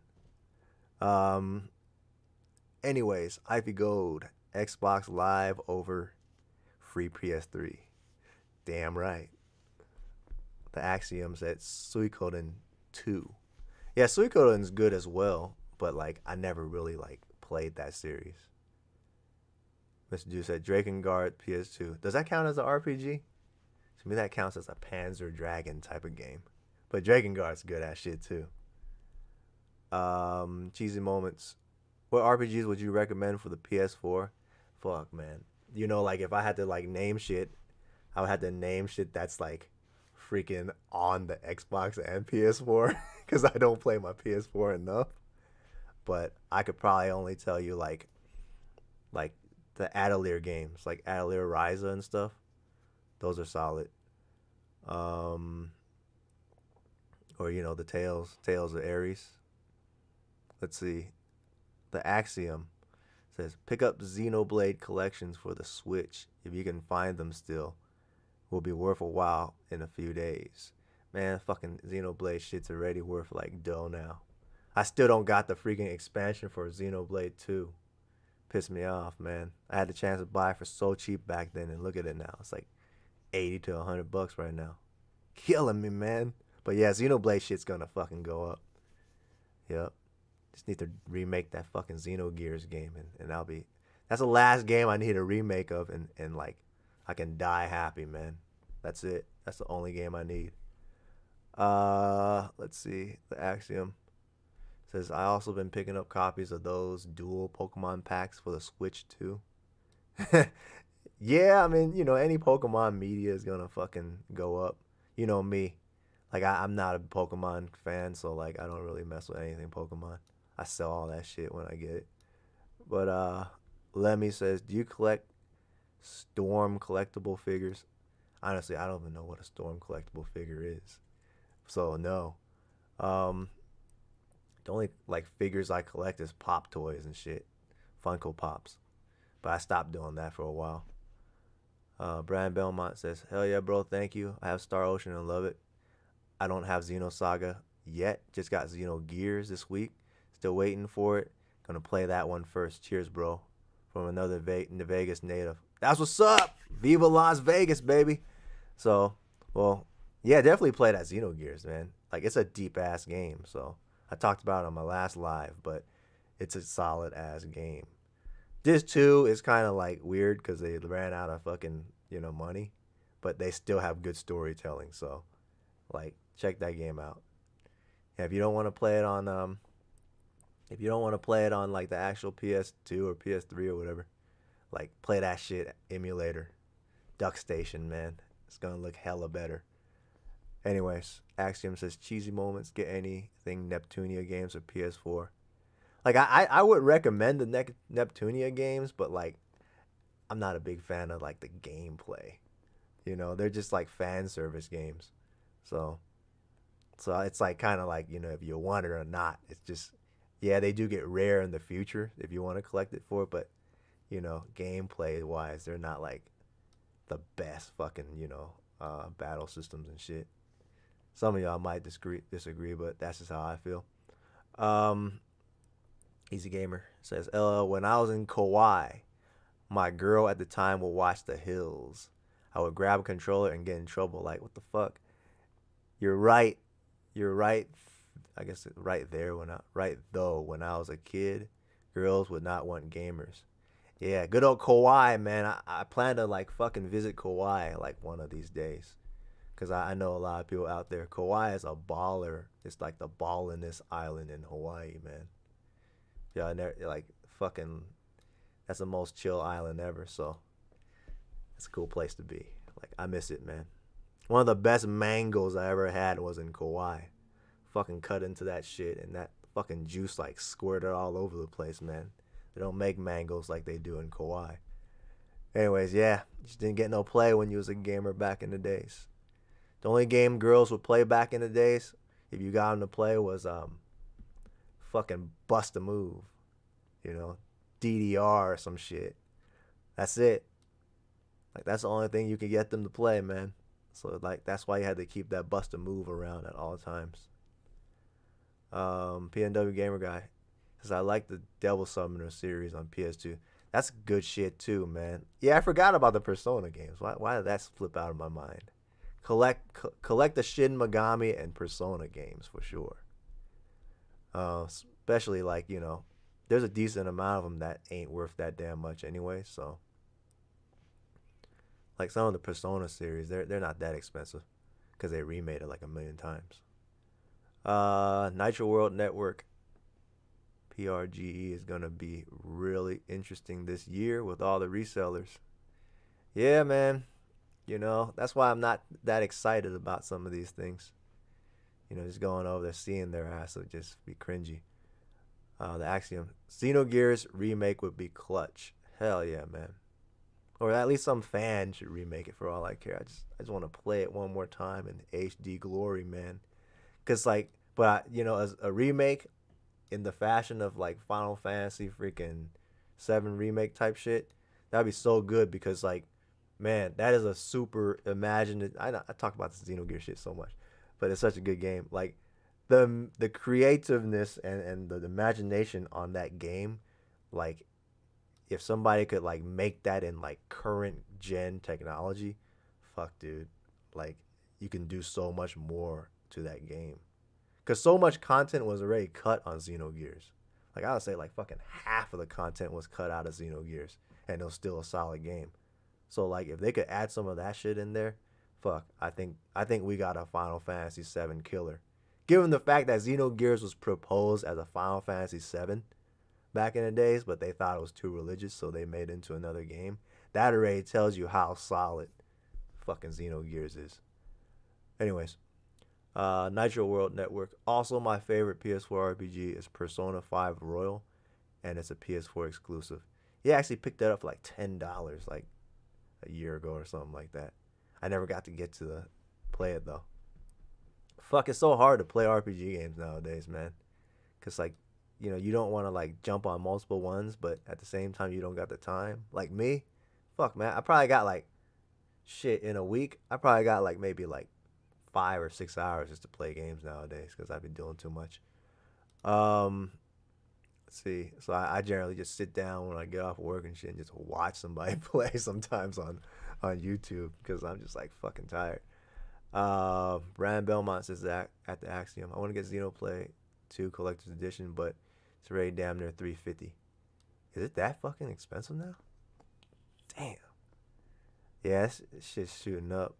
Um. Anyways, Ivy Gold, Xbox Live over free PS3. Damn right. The Axiom said Suikoden 2. Yeah, Suikoden's good as well, but like I never really like played that series. Mr. Ju said Drakengard PS2. Does that count as an RPG? To me, that counts as a Panzer Dragon type of game. But Drakengard's good at shit too. Cheesy moments. What RPGs would you recommend for the PS4? Fuck, man. You know, like if I had to like name shit, I would have to name shit that's like freaking on the Xbox and PS4 because I don't play my PS4 enough. But I could probably only tell you like the Atelier games, like Atelier Ryza and stuff. Those are solid. Um, or you know the Tales of Ares. Let's see. The Axiom says pick up Xenoblade collections for the Switch if you can find them still. Will be worth a while in a few days. Man, fucking Xenoblade shit's already worth like dough now. I still don't got the freaking expansion for Xenoblade 2. Pissed me off, man. I had the chance to buy it for so cheap back then, and look at it now. It's like 80 to $100 right now. Killing me, man. But yeah, Xenoblade shit's gonna fucking go up. Yep. Just need to remake that fucking Xenogears game, and I'll be. That's the last game I need a remake of, and like, I can die happy, man. That's it. That's the only game I need. Let's see. The Axiom says I also been picking up copies of those dual Pokemon packs for the Switch too. Yeah, I mean, you know, any Pokemon media is gonna fucking go up. You know me. Like I'm not a Pokemon fan, so like I don't really mess with anything Pokemon. I sell all that shit when I get it. But Lemmy says, do you collect Storm collectible figures? Honestly, I don't even know what a Storm collectible figure is. So no. Um the only like figures I collect is pop toys and shit. Funko Pops. But I stopped doing that for a while. Brian Belmont says, hell yeah, bro, thank you. I have Star Ocean and love it. I don't have Xenosaga yet. Just got Xenogears this week. Still waiting for it. Gonna play that one first. Cheers, bro. From another Vegas native. That's what's up. Viva Las Vegas, baby. So, well, yeah, definitely play that Xenogears, man. Like, it's a deep ass game. So, I talked about it on my last live, but it's a solid ass game. This 2 is kind of like weird because they ran out of fucking, you know, money, but they still have good storytelling. So, like, check that game out. Yeah, if you don't want to play it on if you don't want to play it on like the actual PS2 or PS3 or whatever, like play that shit emulator. Duck Station, man. It's gonna look hella better. Anyways, Axiom says cheesy moments. Get anything Neptunia games or PS4. Like I would recommend the Neptunia games, but like I'm not a big fan of like the gameplay. You know, they're just like fan service games. So it's like kind of like, you know, if you want it or not. It's just yeah, they do get rare in the future if you want to collect it for it, but you know, gameplay wise, they're not like the best fucking, you know, battle systems and shit. Some of y'all might disagree, but that's just how I feel. Um, Easy Gamer says, LL, when I was in Kauai, my girl at the time would watch The Hills. I would grab a controller and get in trouble. Like, what the fuck? You're right. You're right. I guess right there right though when I was a kid, girls would not want gamers. Yeah, good old Kauai, man. I plan to like fucking visit Kauai like one of these days. Cause I know a lot of people out there. Kauai is a baller. It's like the ballinest island in Hawaii, man. Yeah, like fucking. That's the most chill island ever. So it's a cool place to be. Like I miss it, man. One of the best mangoes I ever had was in Kauai. Fucking cut into that shit and that fucking juice like squirted all over the place, man. They don't make mangoes like they do in Kauai. Anyways, yeah, just didn't get no play when you was a gamer back in the days. The only game girls would play back in the days, if you got them to play, was fucking Bust a Move, you know, DDR or some shit. That's it. Like that's the only thing you can get them to play, man. So like that's why you had to keep that bust a move around at all times. PNW Gamer Guy says I like the Devil Summoner series on PS2. That's good shit too, man. Yeah, I forgot about the Persona games. Why did that slip out of my mind? Collect the Shin Megami and Persona games for sure. Especially like there's a decent amount of them that ain't worth that damn much anyway. So like some of the Persona series, they're not that expensive because they remade it like a million times. Nitro World Network PRGE is gonna be really interesting this year with all the resellers. Yeah, man. That's why I'm not that excited about some of these things. Just going over there, seeing their ass would just be cringy. The Axiom Xenogears remake would be clutch. Hell yeah, man. Or at least some fan should remake it for all I care. I just want to play it one more time in HD glory, man. Cause like, as a remake in the fashion of like Final Fantasy freaking 7 remake type shit, that'd be so good because like, man, that is a super imaginative. I talk about the Xenogears shit so much, but it's such a good game. Like the creativeness and the imagination on that game, like if somebody could like make that in like current gen technology, fuck dude, like you can do so much more to that game. Cause so much content was already cut on Xenogears. Like I would say like fucking half of the content was cut out of Xenogears and it was still a solid game. So like if they could add some of that shit in there, fuck, I think we got a Final Fantasy 7 killer. Given the fact that Xenogears was proposed as a Final Fantasy 7 back in the days, but they thought it was too religious, so they made it into another game. That already tells you how solid fucking Xenogears is. Anyways, Nitro World Network. Also, my favorite PS4 RPG is Persona 5 Royal, and it's a PS4 exclusive. He actually picked that up for like $10, like a year ago or something like that. I never got to get to play it though. Fuck, it's so hard to play RPG games nowadays, man. Cause like, you don't want to like jump on multiple ones, but at the same time you don't got the time. Like me, fuck man, I probably got like shit in a week. I probably got like maybe like 5 or 6 hours just to play games nowadays because I've been doing too much. Let's see. So I generally just sit down when I get off work and shit and just watch somebody play sometimes on YouTube because I'm just like fucking tired. Brandon Belmont says that at the Axiom, I want to get Xenoblade 2 Collector's Edition, but it's already damn near $350. Is it that fucking expensive now? Damn. Yeah, this shit's shooting up.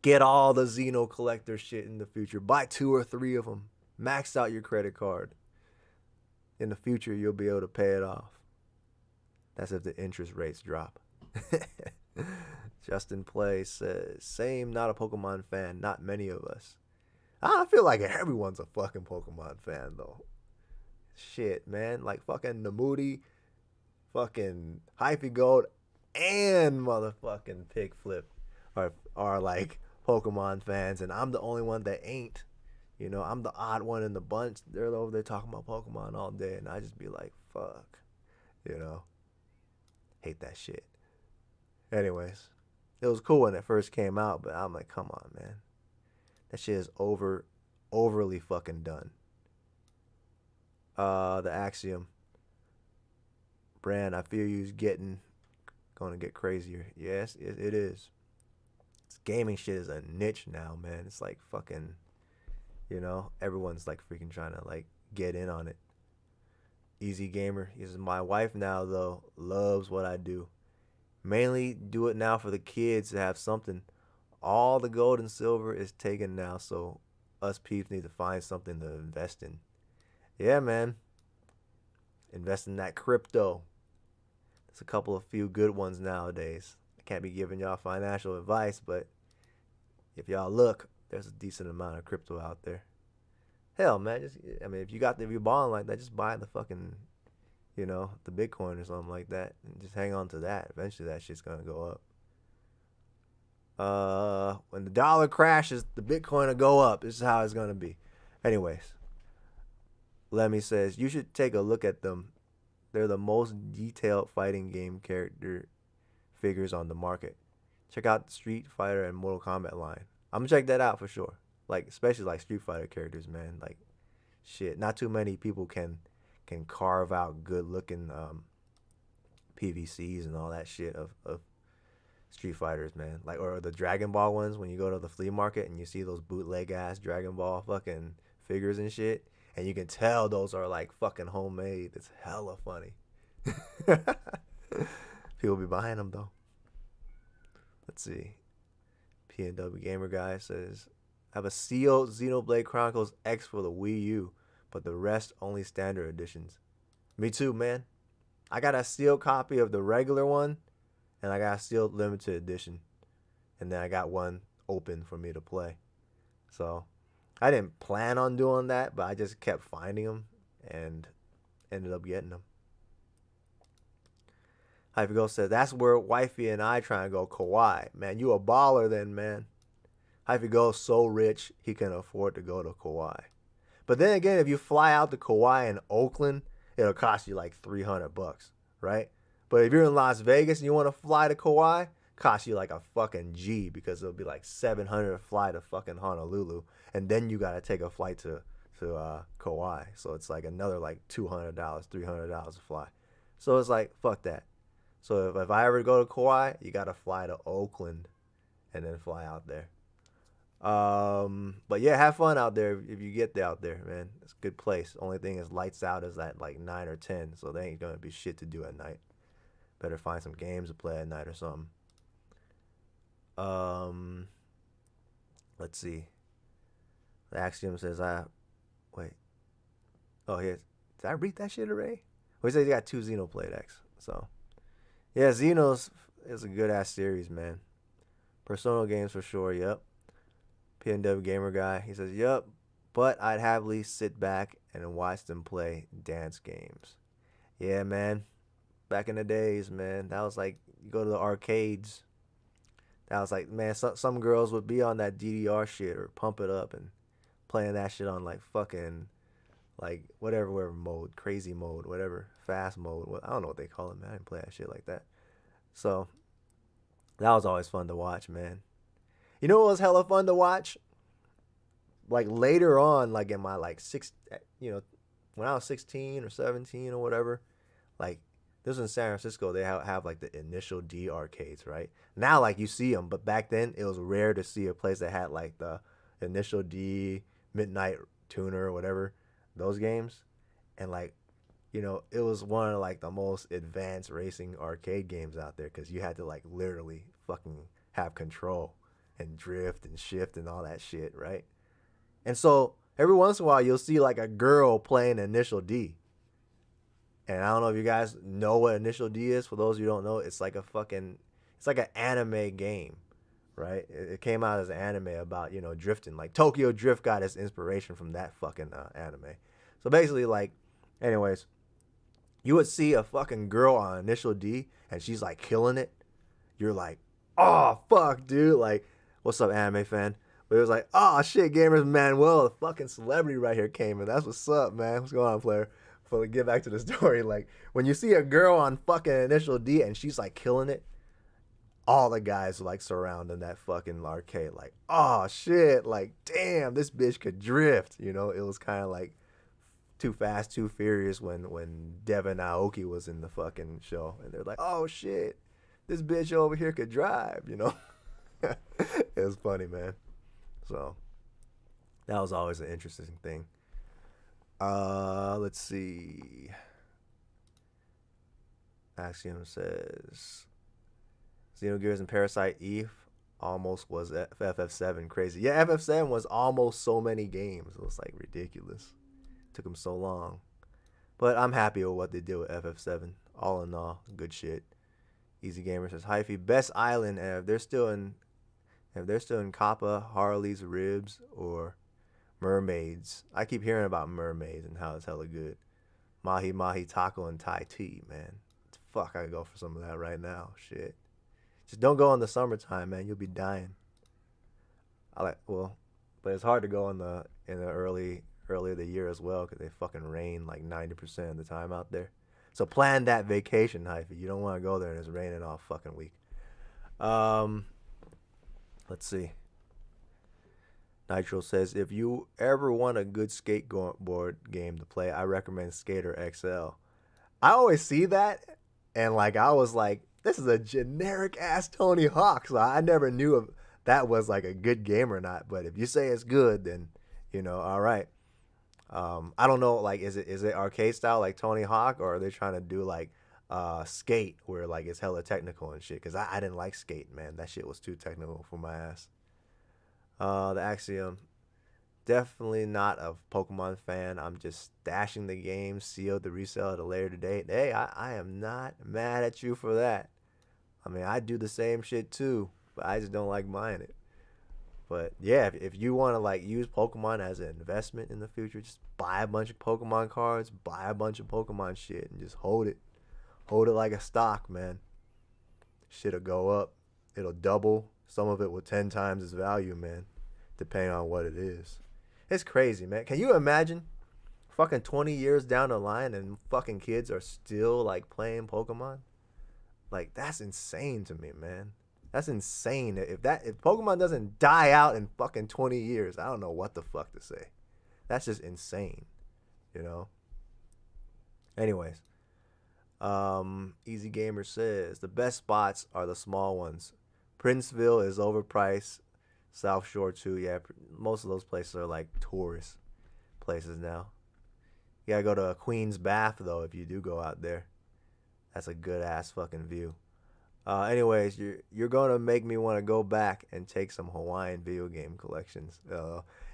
Get all the Xeno collector shit in the future. Buy 2 or 3 of them. Max out your credit card. In the future, you'll be able to pay it off. That's if the interest rates drop. Justin Play says, same, not a Pokemon fan. Not many of us. I feel like everyone's a fucking Pokemon fan, though. Shit, man. Like fucking Namoody, fucking Hyphy Gold, and motherfucking Pig Flip are like Pokemon fans, and I'm the only one that ain't. I'm the odd one in the bunch. They're over there talking about Pokemon all day, and I just be like, fuck. Hate that shit. Anyways, it was cool when it first came out, but I'm like, come on, man. That shit is overly fucking done. The Axiom. Brand, I feel you's gonna get crazier. Yes, it is. This gaming shit is a niche now, man. It's like fucking, everyone's like freaking trying to like get in on it. Easy Gamer. He says, my wife now though loves what I do. Mainly do it now for the kids to have something. All the gold and silver is taken now, so us peeps need to find something to invest in. Yeah, man. Invest in that crypto. There's a few good ones nowadays. I can't be giving y'all financial advice, but if y'all look, there's a decent amount of crypto out there. Hell, man, if you're balling like that, just buy the fucking, the Bitcoin or something like that, and just hang on to that. Eventually, that shit's gonna go up. When the dollar crashes, the Bitcoin will go up. This is how it's gonna be. Anyways, Lemmy says you should take a look at them. They're the most detailed fighting game character figures on the market. Check out the Street Fighter and Mortal Kombat line. I'm gonna check that out for sure. Like especially like Street Fighter characters, man. Like shit, not too many people can carve out good looking PVCs and all that shit of Street Fighters, man. Like or the Dragon Ball ones when you go to the flea market and you see those bootleg ass Dragon Ball fucking figures and shit, and you can tell those are like fucking homemade. It's hella funny. People be buying them though. Let's see. PNW Gamer Guy says, I have a sealed Xenoblade Chronicles X for the Wii U, but the rest only standard editions. Me too, man. I got a sealed copy of the regular one, and I got a sealed limited edition. And then I got one open for me to play. So I didn't plan on doing that, but I just kept finding them and ended up getting them. Hyphy says, that's where wifey and I trying to go Kauai. Man, you a baller then, man. Hyphy so rich, he can afford to go to Kauai. But then again, if you fly out to Kauai in Oakland, it'll cost you like $300, right? But if you're in Las Vegas and you want to fly to Kauai, cost you like a fucking G, because it'll be like $700 to fly to fucking Honolulu, and then you gotta take a flight to Kauai. So it's like another like $200, $300 to fly. So it's like fuck that. So if I ever go to Kauai, you gotta fly to Oakland and then fly out there. But yeah, have fun out there if you get out there, man. It's a good place. Only thing is lights out is at like 9 or 10, so there ain't gonna be shit to do at night. Better find some games to play at night or something. Let's see. The Axiom says wait. Oh, here. Did I read that shit already? Well, he says he got 2 Xenoblade X. So yeah, Xenos is a good ass series, man. Personal games for sure, yep. PNW Gamer Guy, he says, yep, but I'd happily sit back and watch them play dance games. Yeah, man. Back in the days, man, that was like, you go to the arcades. That was like, man, some girls would be on that DDR shit or pump it up and playing that shit on like fucking, like whatever mode, crazy mode, whatever, fast mode. I don't know what they call it, man. I didn't play that shit like that. So that was always fun to watch, man. You know what was hella fun to watch? Like later on, like in my like when I was 16 or 17 or whatever, like this was in San Francisco, they have like the Initial D arcades, right? Now like you see them, but back then it was rare to see a place that had like the Initial D, Midnight Tuner or whatever, those games. And like, it was one of like the most advanced racing arcade games out there, because you had to like literally fucking have control and drift and shift and all that shit, right? And so every once in a while you'll see like a girl playing Initial D. And I don't know if you guys know what Initial D is. For those of you who don't know, it's like an anime game, right? It came out as an anime about, drifting. Like Tokyo Drift got its inspiration from that fucking anime. So basically, like, anyways, you would see a fucking girl on Initial D and she's like killing it. You're like, oh fuck, dude. Like, what's up, anime fan? But it was like, oh shit, Gamers Manuel, a fucking celebrity right here came in. That's what's up, man. What's going on, player? But get back to the story. Like, when you see a girl on fucking Initial D and she's like killing it, all the guys are like surrounding that fucking arcade. Like, oh shit, like, damn, this bitch could drift. It was kind of like Too Fast, Too Furious when Devin Aoki was in the fucking show. And they're like, oh shit, this bitch over here could drive, It was funny, man. So that was always an interesting thing. Let's see. Axiom says Xenogears and Parasite Eve almost was FF7. Crazy. Yeah, FF7 was almost so many games. It was like ridiculous. Took them so long. But I'm happy with what they did with FF7. All in all, good shit. Easy Gamer says Hyphy, best island, and if they're still in Kappa, Harley's Ribs, or mermaids. I keep hearing about mermaids and how it's hella good. Mahi Mahi Taco and Thai tea, man. Fuck, I could go for some of that right now. Shit. Just don't go in the summertime, man. You'll be dying. But it's hard to go in the early of the year as well, because they fucking rain like 90% of the time out there. So plan that vacation, Hyphy. You don't want to go there and it's raining all fucking week. Um, let's see. Nitro says, if you ever want a good skateboard game to play, I recommend Skater XL. I always see that, and like I was like, this is a generic ass Tony Hawk. So I never knew if that was like a good game or not. But if you say it's good, then all right. I don't know, like, is it arcade style like Tony Hawk, or are they trying to do like Skate, where like it's hella technical and shit? Because I didn't like Skate, man. That shit was too technical for my ass. The Axiom, definitely not a Pokemon fan. I'm just stashing the game, sealed the resale at a later date. Hey, I am not mad at you for that. I mean, I do the same shit too, but I just don't like buying it. But yeah, if you want to like use Pokemon as an investment in the future, just buy a bunch of Pokemon cards, buy a bunch of Pokemon shit, and just hold it. Hold it like a stock, man. Shit'll go up. It'll double. Some of it will 10 times its value, man, depending on what it is. It's crazy, man. Can you imagine fucking 20 years down the line and fucking kids are still like playing Pokemon? Like, that's insane to me, man. That's insane. If Pokemon doesn't die out in fucking 20 years, I don't know what the fuck to say. That's just insane, you know. Anyways, Easy Gamer says the best spots are the small ones. Princeville is overpriced. South Shore too. Yeah, most of those places are like tourist places now. You gotta go to Queen's Bath though if you do go out there. That's a good ass fucking view. Anyways, you're gonna make me want to go back and take some Hawaiian video game collections.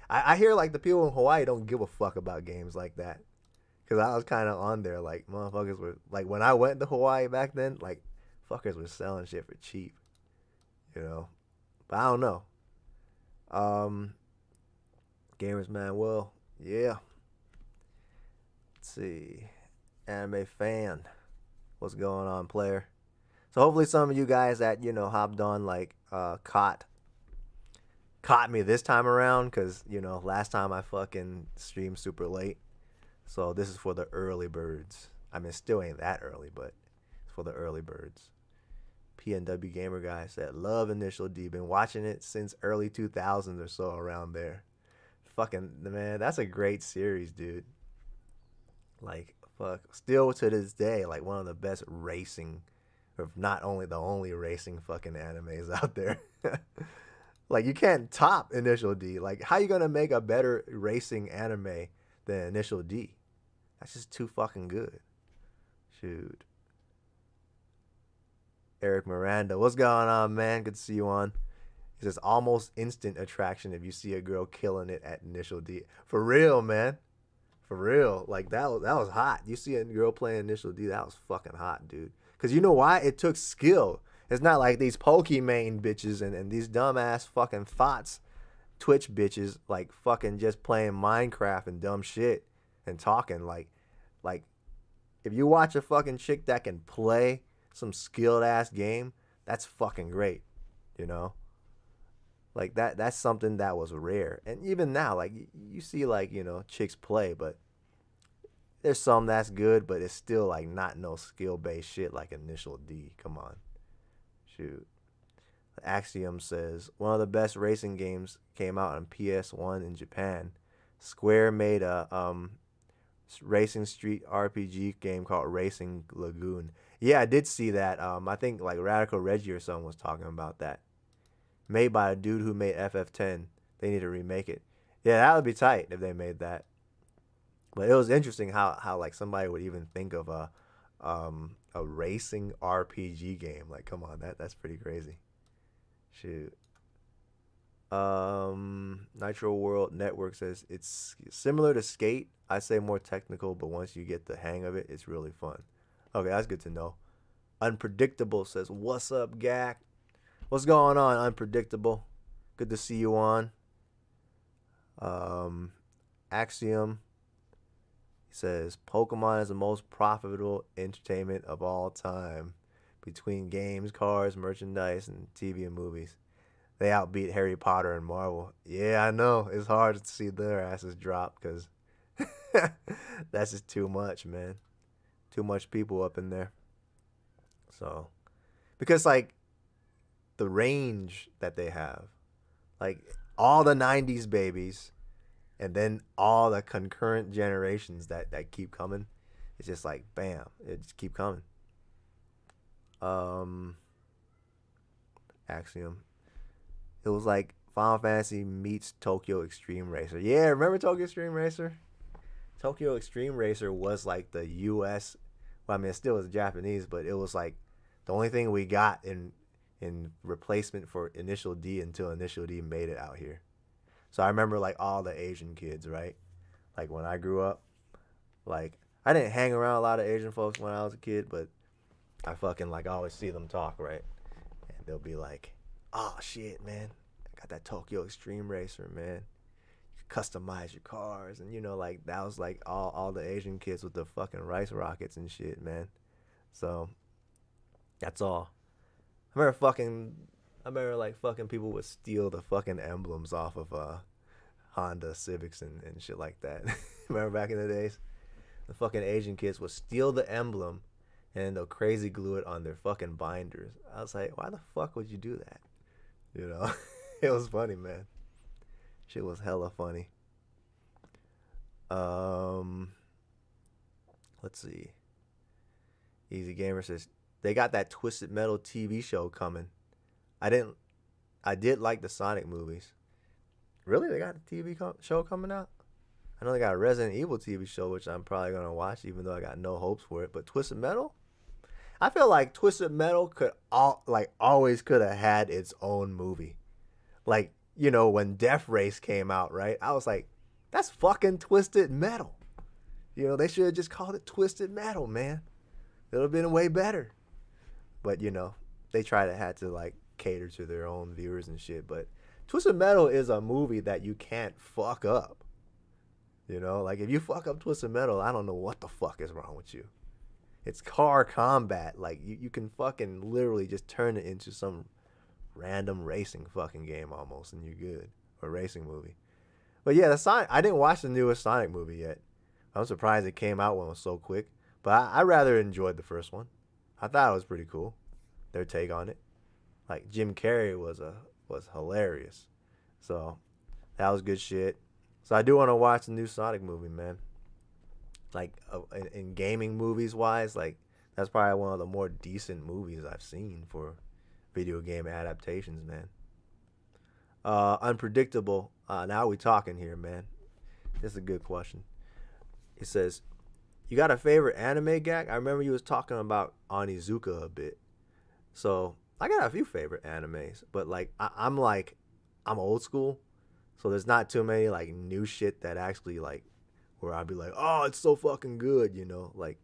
I hear like the people in Hawaii don't give a fuck about games like that. Cause I was kind of on there, like motherfuckers were like when I went to Hawaii back then, like fuckers were selling shit for cheap, you know. But I don't know. Um, Gamers man, well, yeah. Let's see, anime fan, what's going on, player? So hopefully some of you guys that hopped on like caught me this time around, cause last time I fucking streamed super late. So this is for the early birds. I mean, it still ain't that early, but it's for the early birds. PNW Gamer guy said, love Initial D. Been watching it since early 2000s or so, around there. Fucking, man, that's a great series, dude. Like, fuck. Still to this day, like one of the best racing, or not only the only racing fucking animes out there. Like, you can't top Initial D. Like, how you gonna make a better racing anime than Initial D? That's just too fucking good. Shoot. Eric Miranda, what's going on, man? Good to see you on. He says almost instant attraction if you see a girl killing it at Initial D. For real, man. For real. Like that was hot. You see a girl playing Initial D, that was fucking hot, dude. Cause you know why? It took skill. It's not like these Pokimane bitches and these dumbass fucking thoughts Twitch bitches like fucking just playing Minecraft and dumb shit and talking like if you watch a fucking chick that can play some skilled ass game, that's fucking great, you know? Like that's something that was rare. And even now, like you see like, chicks play, but there's some that's good, but it's still like not no skill based shit like Initial D. Come on. Shoot. Axiom says one of the best racing games came out on PS1 in Japan. Square made a Racing Street RPG game called Racing Lagoon. Yeah, I did see that. I think like Radical Reggie or someone was talking about that. Made by a dude who made FF10. They need to remake it. Yeah, that would be tight if they made that. But it was interesting how like somebody would even think of a racing RPG game. Like, come on, that's pretty crazy. Shoot. Nitro World Network says it's similar to Skate. I say more technical, but once you get the hang of it, it's really fun. Okay, that's good to know. Unpredictable says, what's up, Gak? What's going on, Unpredictable? Good to see you on. Axiom, he says, Pokemon is the most profitable entertainment of all time. Between games, cars, merchandise, and TV and movies, they outbeat Harry Potter and Marvel. Yeah, I know. It's hard to see their asses drop because that's just too much, man. Too much people up in there. So, because like the range that they have. Like all the 90s babies and then all the concurrent generations that keep coming. It's just like bam, it just keep coming. Um Axiom. It was like Final Fantasy meets Tokyo Extreme Racer. Yeah, remember Tokyo Extreme Racer? Tokyo Extreme Racer was like the US, well, I mean it still was Japanese, but it was like the only thing we got in replacement for Initial D until Initial D made it out here. So I remember like all the Asian kids, right? Like when I grew up, like I didn't hang around a lot of Asian folks when I was a kid, but I fucking like always see them talk, right? And they'll be like, "Oh shit, man, I got that Tokyo Extreme Racer, man. You can customize your cars," and like that was like all the Asian kids with the fucking rice rockets and shit, man. So that's all. I remember like fucking people would steal the fucking emblems off of Honda Civics and shit like that. Remember back in the days? The fucking Asian kids would steal the emblem and then they'll crazy glue it on their fucking binders. I was like, why the fuck would you do that? It was funny, man. Shit was hella funny. Let's see. Easy Gamer says they got that Twisted Metal TV show coming. I did like the Sonic movies. Really? They got a TV show coming out? I know they got a Resident Evil TV show, which I'm probably going to watch, even though I got no hopes for it. But Twisted Metal? I feel like Twisted Metal always could have had its own movie. Like, when Death Race came out, right? I was like, that's fucking Twisted Metal. They should have just called it Twisted Metal, man. It would have been way better. But, they had to, like, cater to their own viewers and shit. But Twisted Metal is a movie that you can't fuck up. Like, if you fuck up Twisted Metal, I don't know what the fuck is wrong with you. It's car combat. Like, you can fucking literally just turn it into some random racing fucking game almost, and you're good. Or racing movie. But yeah, I didn't watch the newest Sonic movie yet. I'm surprised it came out when it was so quick. But I rather enjoyed the first one. I thought it was pretty cool. Their take on it. Like, Jim Carrey was hilarious. So, that was good shit. So, I do want to watch the new Sonic movie, man. Like, in gaming movies wise, like, that's probably one of the more decent movies I've seen for video game adaptations, man. Unpredictable. Now we talking here, man. This is a good question. It says, you got a favorite anime gag? I remember you was talking about Onizuka a bit. So, I got a few favorite animes. But, like, I'm old school. So, there's not too many, like, new shit that actually, like, where I'd be like, oh, it's so fucking good, Like,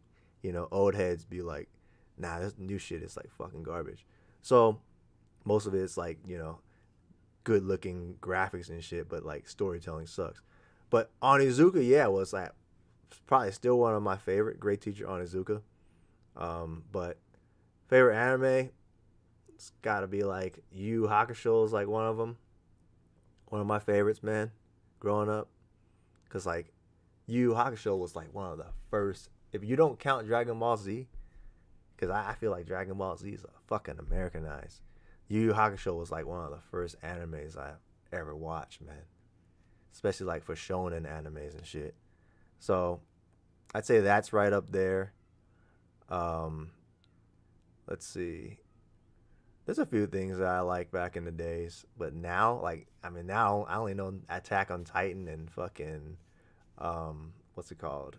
old heads be like, nah, this new shit is, like, fucking garbage. So, most of it's, like, good-looking graphics and shit, but, like, storytelling sucks. But Onizuka, yeah, was, like, probably still one of my favorite. Great teacher Onizuka. But favorite anime, it's gotta be like Yu Yu Hakusho is like one of them. One of my favorites, man, growing up. Cause like Yu Yu Hakusho was like one of the first, if you don't count Dragon Ball Z, cause I feel like Dragon Ball Z is a fucking Americanized. Yu Yu Hakusho was like one of the first animes I ever watched, man. Especially like for shonen animes and shit. So, I'd say that's right up there. Let's see. There's a few things that I like back in the days, but now, now I only know Attack on Titan and fucking, what's it called?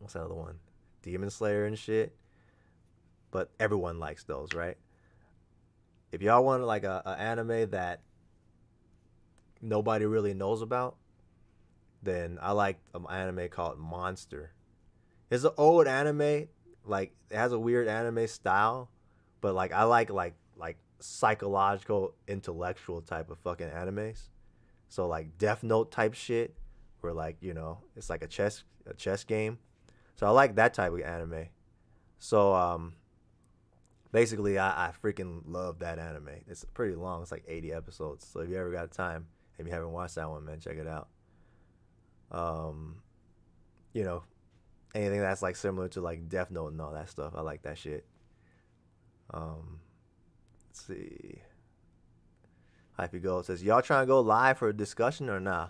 What's that other one? Demon Slayer and shit. But everyone likes those, right? If y'all want like a anime that nobody really knows about, then I like an anime called Monster. It's an old anime, like it has a weird anime style, but like I like psychological, intellectual type of fucking animes. So like Death Note type shit, where like it's like a chess game. So I like that type of anime. So basically I freaking love that anime. It's pretty long. It's like 80 episodes. So if you ever got time, if you haven't watched that one, man, check it out. Anything that's like similar to like Death Note and all that stuff. I like that shit. Let's Let's see. Hypey Gold says, y'all trying to go live for a discussion or nah?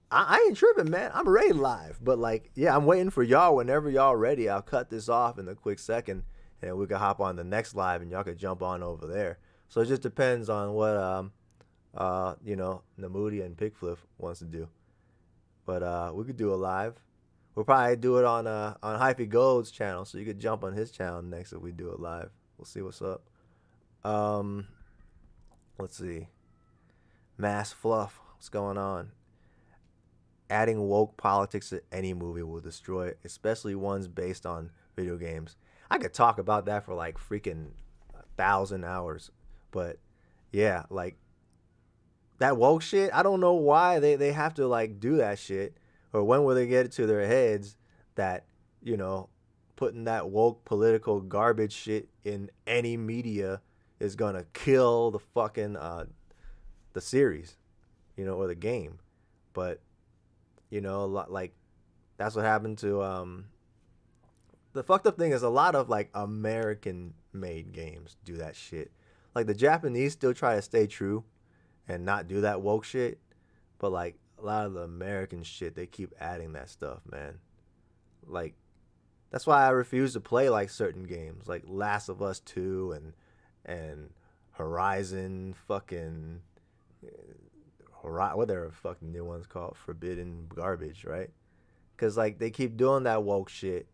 I ain't tripping, man. I'm ready live. But, like, yeah, I'm waiting for y'all. Whenever y'all ready, I'll cut this off in a quick second, and we can hop on the next live, and y'all can jump on over there. So it just depends on what, Namudi and Pigflip wants to do. But we could do a live. We'll probably do it on Hyphy Gold's channel, so you could jump on his channel next if we do it live. We'll see what's up. Let's see. Mass Fluff, what's going on? Adding woke politics to any movie will destroy it, especially ones based on video games. I could talk about that for like freaking 1,000 hours. But yeah, like that woke shit, I don't know why they have to like do that shit. Or when will they get it to their heads that, putting that woke political garbage shit in any media is gonna kill the fucking the series, or the game. But like that's what happened to the fucked up thing is a lot of like American made games do that shit. Like the Japanese still try to stay true and not do that woke shit, but like a lot of the American shit, they keep adding that stuff, man. Like that's why I refuse to play like certain games like Last of Us 2 and Horizon fucking whatever fucking new one's called, Forbidden Garbage, right? Because like they keep doing that woke shit,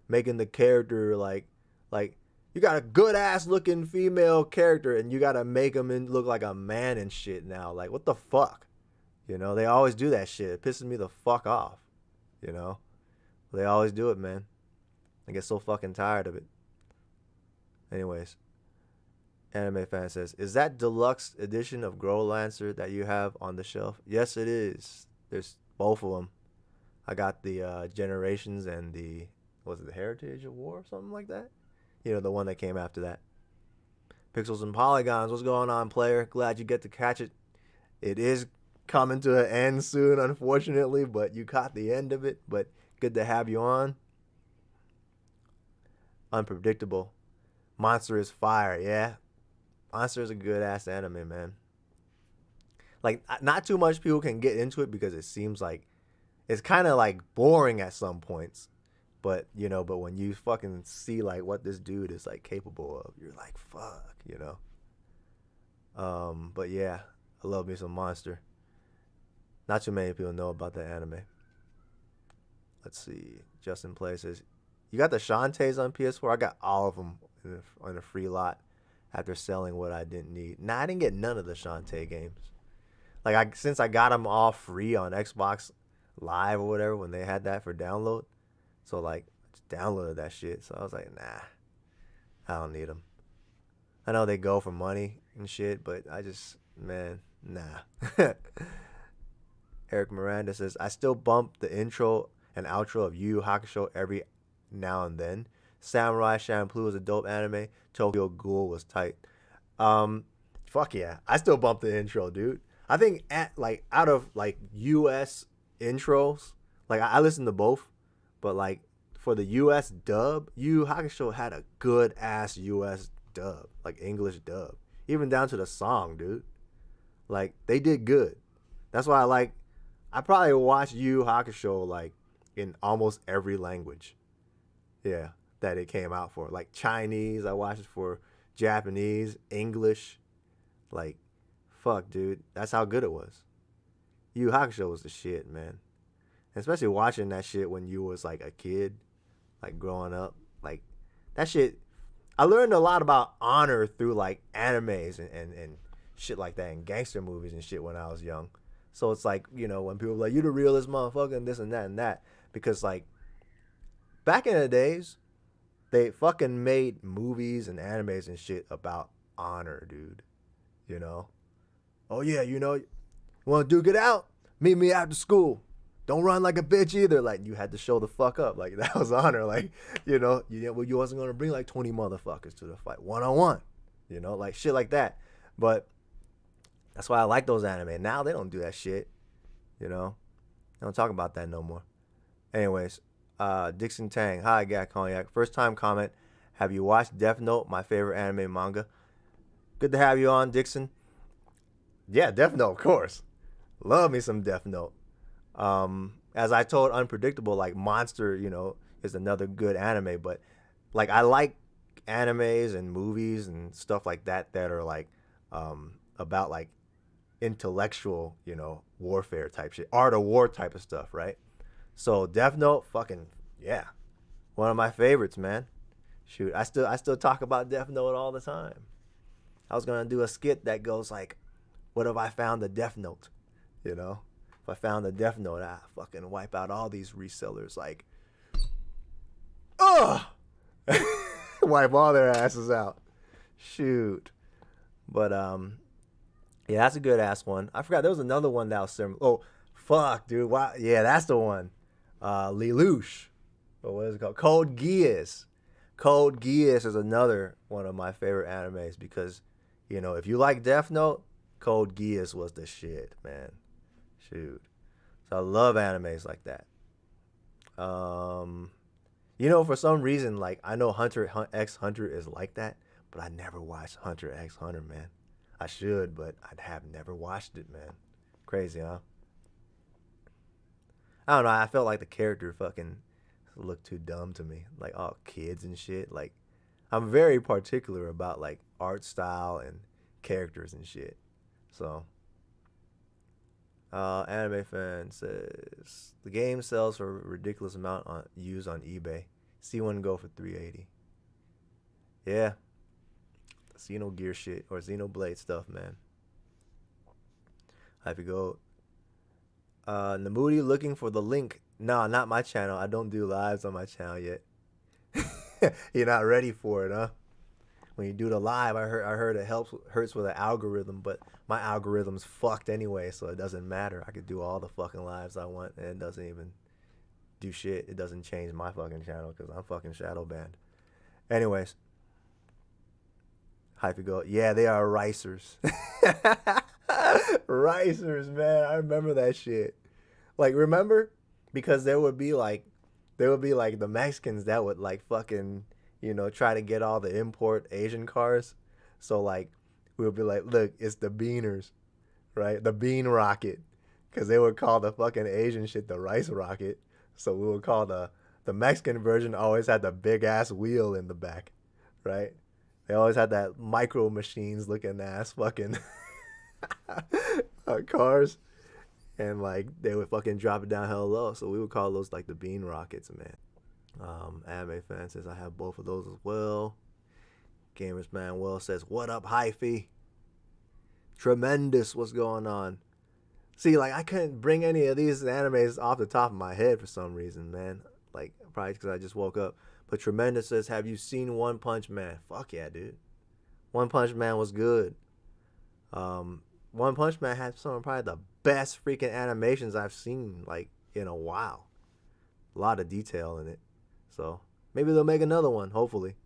making the character like you got a good ass looking female character and you gotta make him look like a man and shit now. Like what the fuck? They always do that shit. It pisses me the fuck off. They always do it, man. I get so fucking tired of it. Anyways. Anime Fan says, is that deluxe edition of Growlancer that you have on the shelf? Yes, it is. There's both of them. I got the Generations and the Heritage of War or something like that? The one that came after that. Pixels and Polygons, what's going on, player? Glad you get to catch it. It is coming to an end soon, unfortunately, but you caught the end of it. But good to have you on. Unpredictable. Monster is fire, yeah. Monster is a good ass anime, man. Like, not too much people can get into it because it seems like it's kind of like boring at some points. But but when you fucking see like what this dude is like capable of, you're like, fuck, But yeah, I love me some Monster. Not too many people know about that anime. Let's see. Justin Play says, you got the Shantaes on PS4? I got all of them on a free lot. After selling what I didn't need. Nah, I didn't get none of the Shantae games. Like, since I got them all free on Xbox Live or whatever when they had that for download. So, like, I just downloaded that shit. So I was like, nah, I don't need them. I know they go for money and shit, but I just, man, nah. Eric Miranda says, I still bump the intro and outro of Yu Yu Hakusho every now and then. Samurai Champloo is a dope anime. Tokyo Ghoul was tight. Fuck yeah. I still bump the intro, dude. I think out of like US intros, like I listen to both, but like for the US dub, Yu Yu Hakusho had a good ass US dub, like English dub. Even down to the song, dude. Like they did good. That's why I probably watched Yu Yu Hakusho like in almost every language. Yeah. That it came out for. Like Chinese, I watched it for Japanese, English. Like, fuck, dude. That's how good it was. Yu Yu Hakusho was the shit, man. And especially watching that shit when you was like a kid, like growing up. Like, that shit, I learned a lot about honor through like animes and shit like that and gangster movies and shit when I was young. So it's like, when people are like, you the realest motherfucker and this and that and that. Because like, back in the days, they fucking made movies and animes and shit about honor, dude. Oh, yeah, you want to duke it out? Meet me after school. Don't run like a bitch either. Like, you had to show the fuck up. Like, that was honor. Like, you wasn't going to bring like 20 motherfuckers to the fight. One-on-one. Like shit like that. But that's why I like those anime. Now they don't do that shit. They don't talk about that no more. Anyways. Dixon Tang, hi, Gat Cognac. First time comment. Have you watched Death Note, my favorite anime manga? Good to have you on, Dixon. Yeah, Death Note, of course. Love me some Death Note. As I told Unpredictable, like Monster, is another good anime, but like I like animes and movies and stuff like that are like about like intellectual, warfare type shit, art of war type of stuff, right? So Death Note, fucking yeah, one of my favorites, man. Shoot, I still talk about Death Note all the time. I was gonna do a skit that goes like, "What if I found the Death Note?" You know, if I found the Death Note, I fucking wipe out all these resellers. Like, ugh, wipe all their asses out. Shoot, but yeah, that's a good ass one. I forgot there was another one that was similar. Oh, fuck, dude. Wow, yeah, that's the one. Lelouch. But what is it called? Code Geass. Code Geass is another one of my favorite animes because, if you like Death Note, Code Geass was the shit, man. Shoot. So I love animes like that. For some reason, like I know Hunter x Hunter is like that, but I never watched Hunter x Hunter, man. I should, but I have never watched it, man. Crazy, huh? I don't know. I felt like the character fucking looked too dumb to me. Like all kids and shit. Like I'm very particular about like art style and characters and shit. So anime fan says the game sells for a ridiculous amount used on eBay. See one go for 380. Yeah. Xenogear shit or Xenoblade stuff, man. I have to go. Namudi looking for the link. No, not my channel. I don't do lives on my channel yet. You're not ready for it, huh? When you do the live, I heard it hurts with the algorithm, but my algorithm's fucked anyway, so it doesn't matter. I could do all the fucking lives I want, and it doesn't even do shit. It doesn't change my fucking channel because I'm fucking shadow banned. Anyways, Hyphy go. Yeah, they are ricers. Ricers, man. I remember that shit. Like, remember? Because there would be like the Mexicans that would like fucking, try to get all the import Asian cars. So like we would be like, look, it's the beaners, right? The bean rocket. Because they would call the fucking Asian shit the rice rocket. So we would call the Mexican version always had the big ass wheel in the back, right? They always had that micro machines looking ass fucking cars. And like they would fucking drop it down hell low. So we would call those like the bean rockets, man. Anime fan says I have both of those as well. Gamers Manuel says, what up, Hyphy? Tremendous, what's going on? See, like I couldn't bring any of these animes off the top of my head for some reason, man. Like probably because I just woke up. But Tremendous says, have you seen One Punch Man? Fuck yeah, dude. One Punch Man was good. One Punch Man had some of probably the best freaking animations I've seen like in a while. A lot of detail in it. So maybe they'll make another one, hopefully.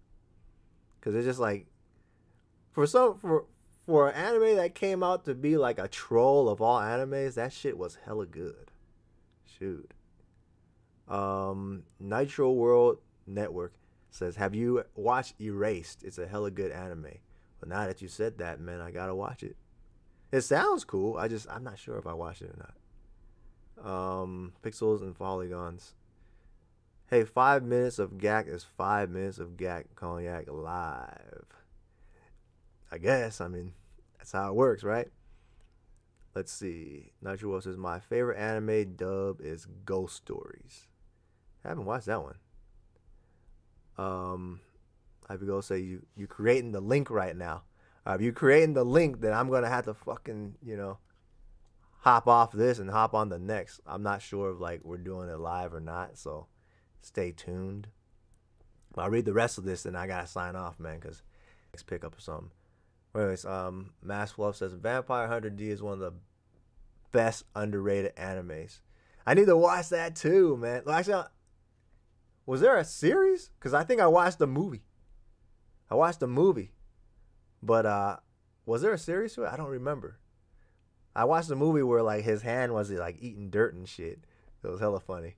Cause it's just like for an anime that came out to be like a troll of all animes, that shit was hella good. Shoot. Nitro World Network says, have you watched Erased? It's a hella good anime. But now that you said that, man, I gotta watch it. It sounds cool. I'm not sure if I watched it or not. Pixels and polygons. Hey, 5 minutes of GAC is 5 minutes of GAC Cognac live. I guess. I mean, that's how it works, right? Let's see. Nitro World says, my favorite anime dub is Ghost Stories. I haven't watched that one. I have to go say you creating the link right now. If you're creating the link, then I'm gonna have to fucking hop off this and hop on the next. I'm not sure if like we're doing it live or not, so stay tuned. I'll read the rest of this and I gotta sign off, man, because next pick up or something. Anyways, Mass Fluff says Vampire Hunter D is one of the best underrated animes. I need to watch that too, man. Well, actually, was there a series? Because I think I watched the movie. But was there a series to it? I don't remember. I watched the movie where like his hand was like eating dirt and shit. It was hella funny.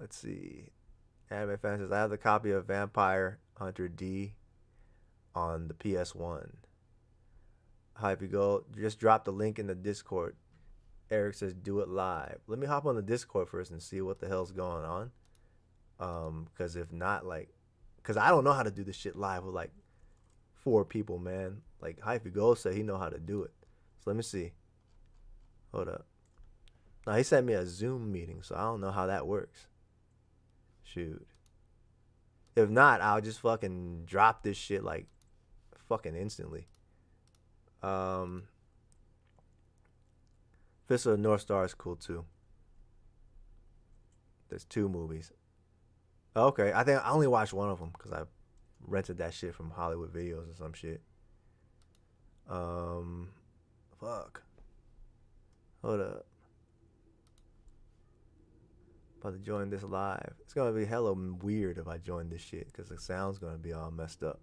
Let's see. Anime fan says I have the copy of Vampire Hunter D on the PS1. Hype you go. Just drop the link in the Discord. Eric says do it live. Let me hop on the Discord first and see what the hell's going on. Because if not, like, because I don't know how to do this shit live with like 4 people, man. Like Hyphy Gold said he know how to do it. So let me see. Hold up. Now he sent me a Zoom meeting, so I don't know how that works. Shoot. If not, I'll just fucking drop this shit like fucking instantly. Fist of the North Star is cool too. There's 2 movies. Okay, I think I only watched one of them because I rented that shit from Hollywood Videos or some shit. Fuck. Hold up. About to join this live. It's gonna be hella weird if I join this shit because the sound's gonna be all messed up.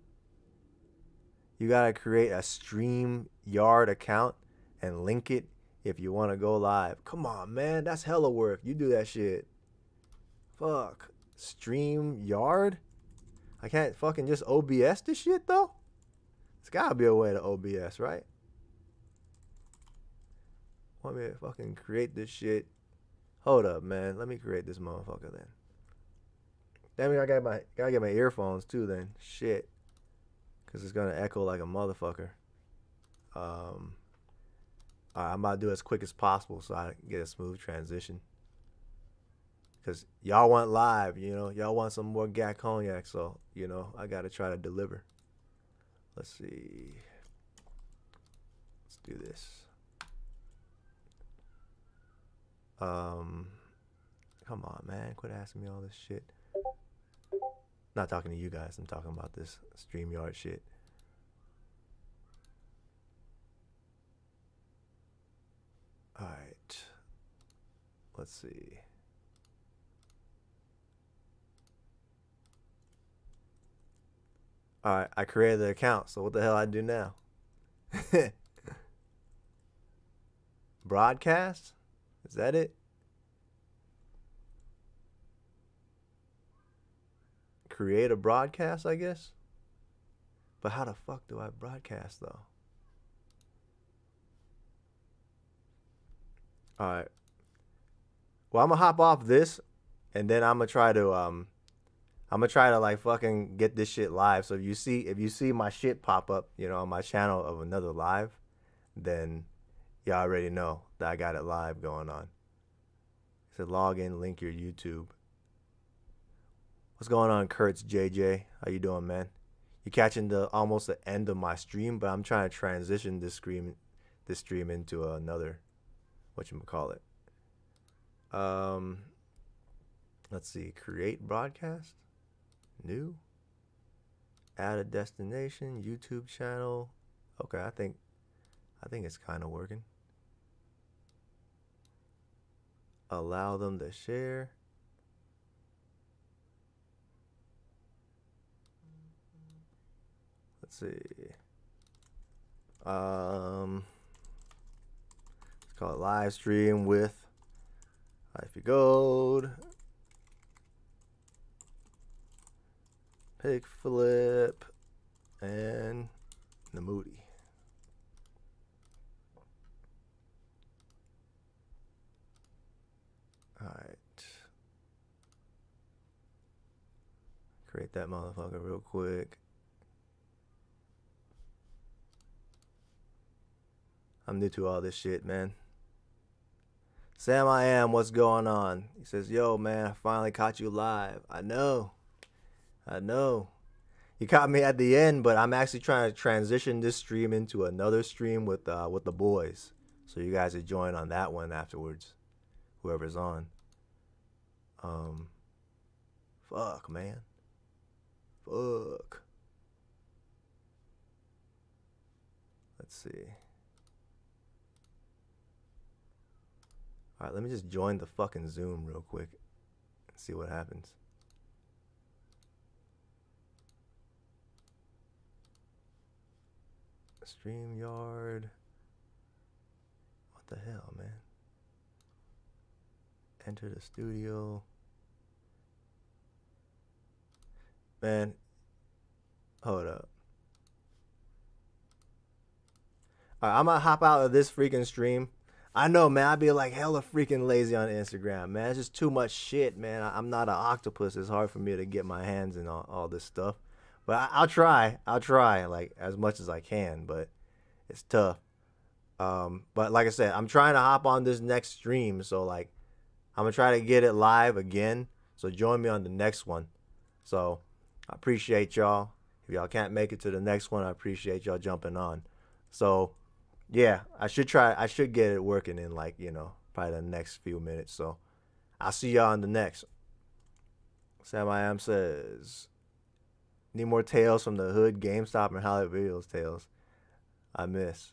You gotta create a StreamYard account and link it if you want to go live. Come on, man, that's hella work. You do that shit. Fuck. StreamYard? I can't fucking just OBS this shit though? There's gotta be a way to OBS, right? Want me to fucking create this shit? Hold up, man. Let me create this motherfucker then. That means I gotta get my earphones too then. Shit. Cause it's gonna echo like a motherfucker. Alright, I'm about to do it as quick as possible so I can get a smooth transition. Cause y'all want live, you know. Y'all want some more Gat Cognac, so you know I gotta try to deliver. Let's see. Let's do this. Come on, man. Quit asking me all this shit. Not talking to you guys. I'm talking about this StreamYard shit. Alright. Let's see. Alright, I created the account, so what the hell I do now? Broadcast? Is that it? Create a broadcast, I guess? But how the fuck do I broadcast, though? Alright. Well, I'm gonna hop off this, and then I'm gonna try to, like fucking get this shit live. So if you see my shit pop up, you know, on my channel of another live, then y'all already know that I got it live going on. It said log in, link your YouTube. What's going on, Kurtz JJ? How you doing, man? You catching the almost the end of my stream, but I'm trying to transition this stream into another, whatchamacallit. Let's see, create broadcast, new, add a destination, YouTube channel. Okay, I think it's kind of working. Allow them to share. Let's see. Let's call it live stream with Hyphy Gold, Pig Flip, and Namoody. Alright. Create that motherfucker real quick. I'm new to all this shit, man. Sam I Am, what's going on? He says, yo, man, I finally caught you live. I know. You caught me at the end, but I'm actually trying to transition this stream into another stream with the boys. So you guys would join on that one afterwards. Whoever's on. Fuck, man. Fuck. Let's see. Alright, let me just join the fucking Zoom real quick and see what happens. StreamYard. What the hell, man? Enter the studio. Man, hold up. All right, I'm gonna hop out of this freaking stream. I know, man. I be like hella freaking lazy on Instagram, man. It's just too much shit, man. I'm not an octopus. It's hard for me to get my hands in all this stuff. But I'll try. I'll try like as much as I can, but it's tough. But like I said, I'm trying to hop on this next stream, so like I'm gonna try to get it live again. So join me on the next one. So I appreciate y'all. If y'all can't make it to the next one, I appreciate y'all jumping on. So yeah, I should try. I should get it working in like probably the next few minutes. So I'll see y'all on the next. Sam I am says, need more tales from the hood, GameStop, and Hollywood Videos tales. I miss.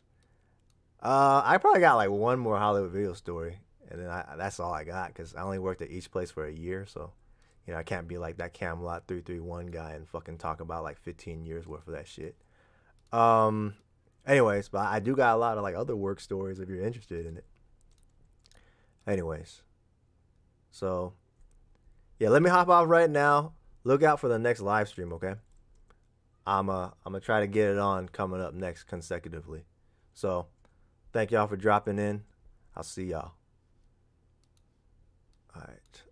I probably got like one more Hollywood video story, and then that's all I got because I only worked at each place for a year, so I can't be like that Camelot 331 guy and fucking talk about like 15 years worth of that shit. Um, anyways, but I do got a lot of like other work stories if you're interested in it. Anyways, so yeah, let me hop off right now. Look out for the next live stream, okay? I'm gonna try to get it on coming up next consecutively. So thank y'all for dropping in. I'll see y'all. All right.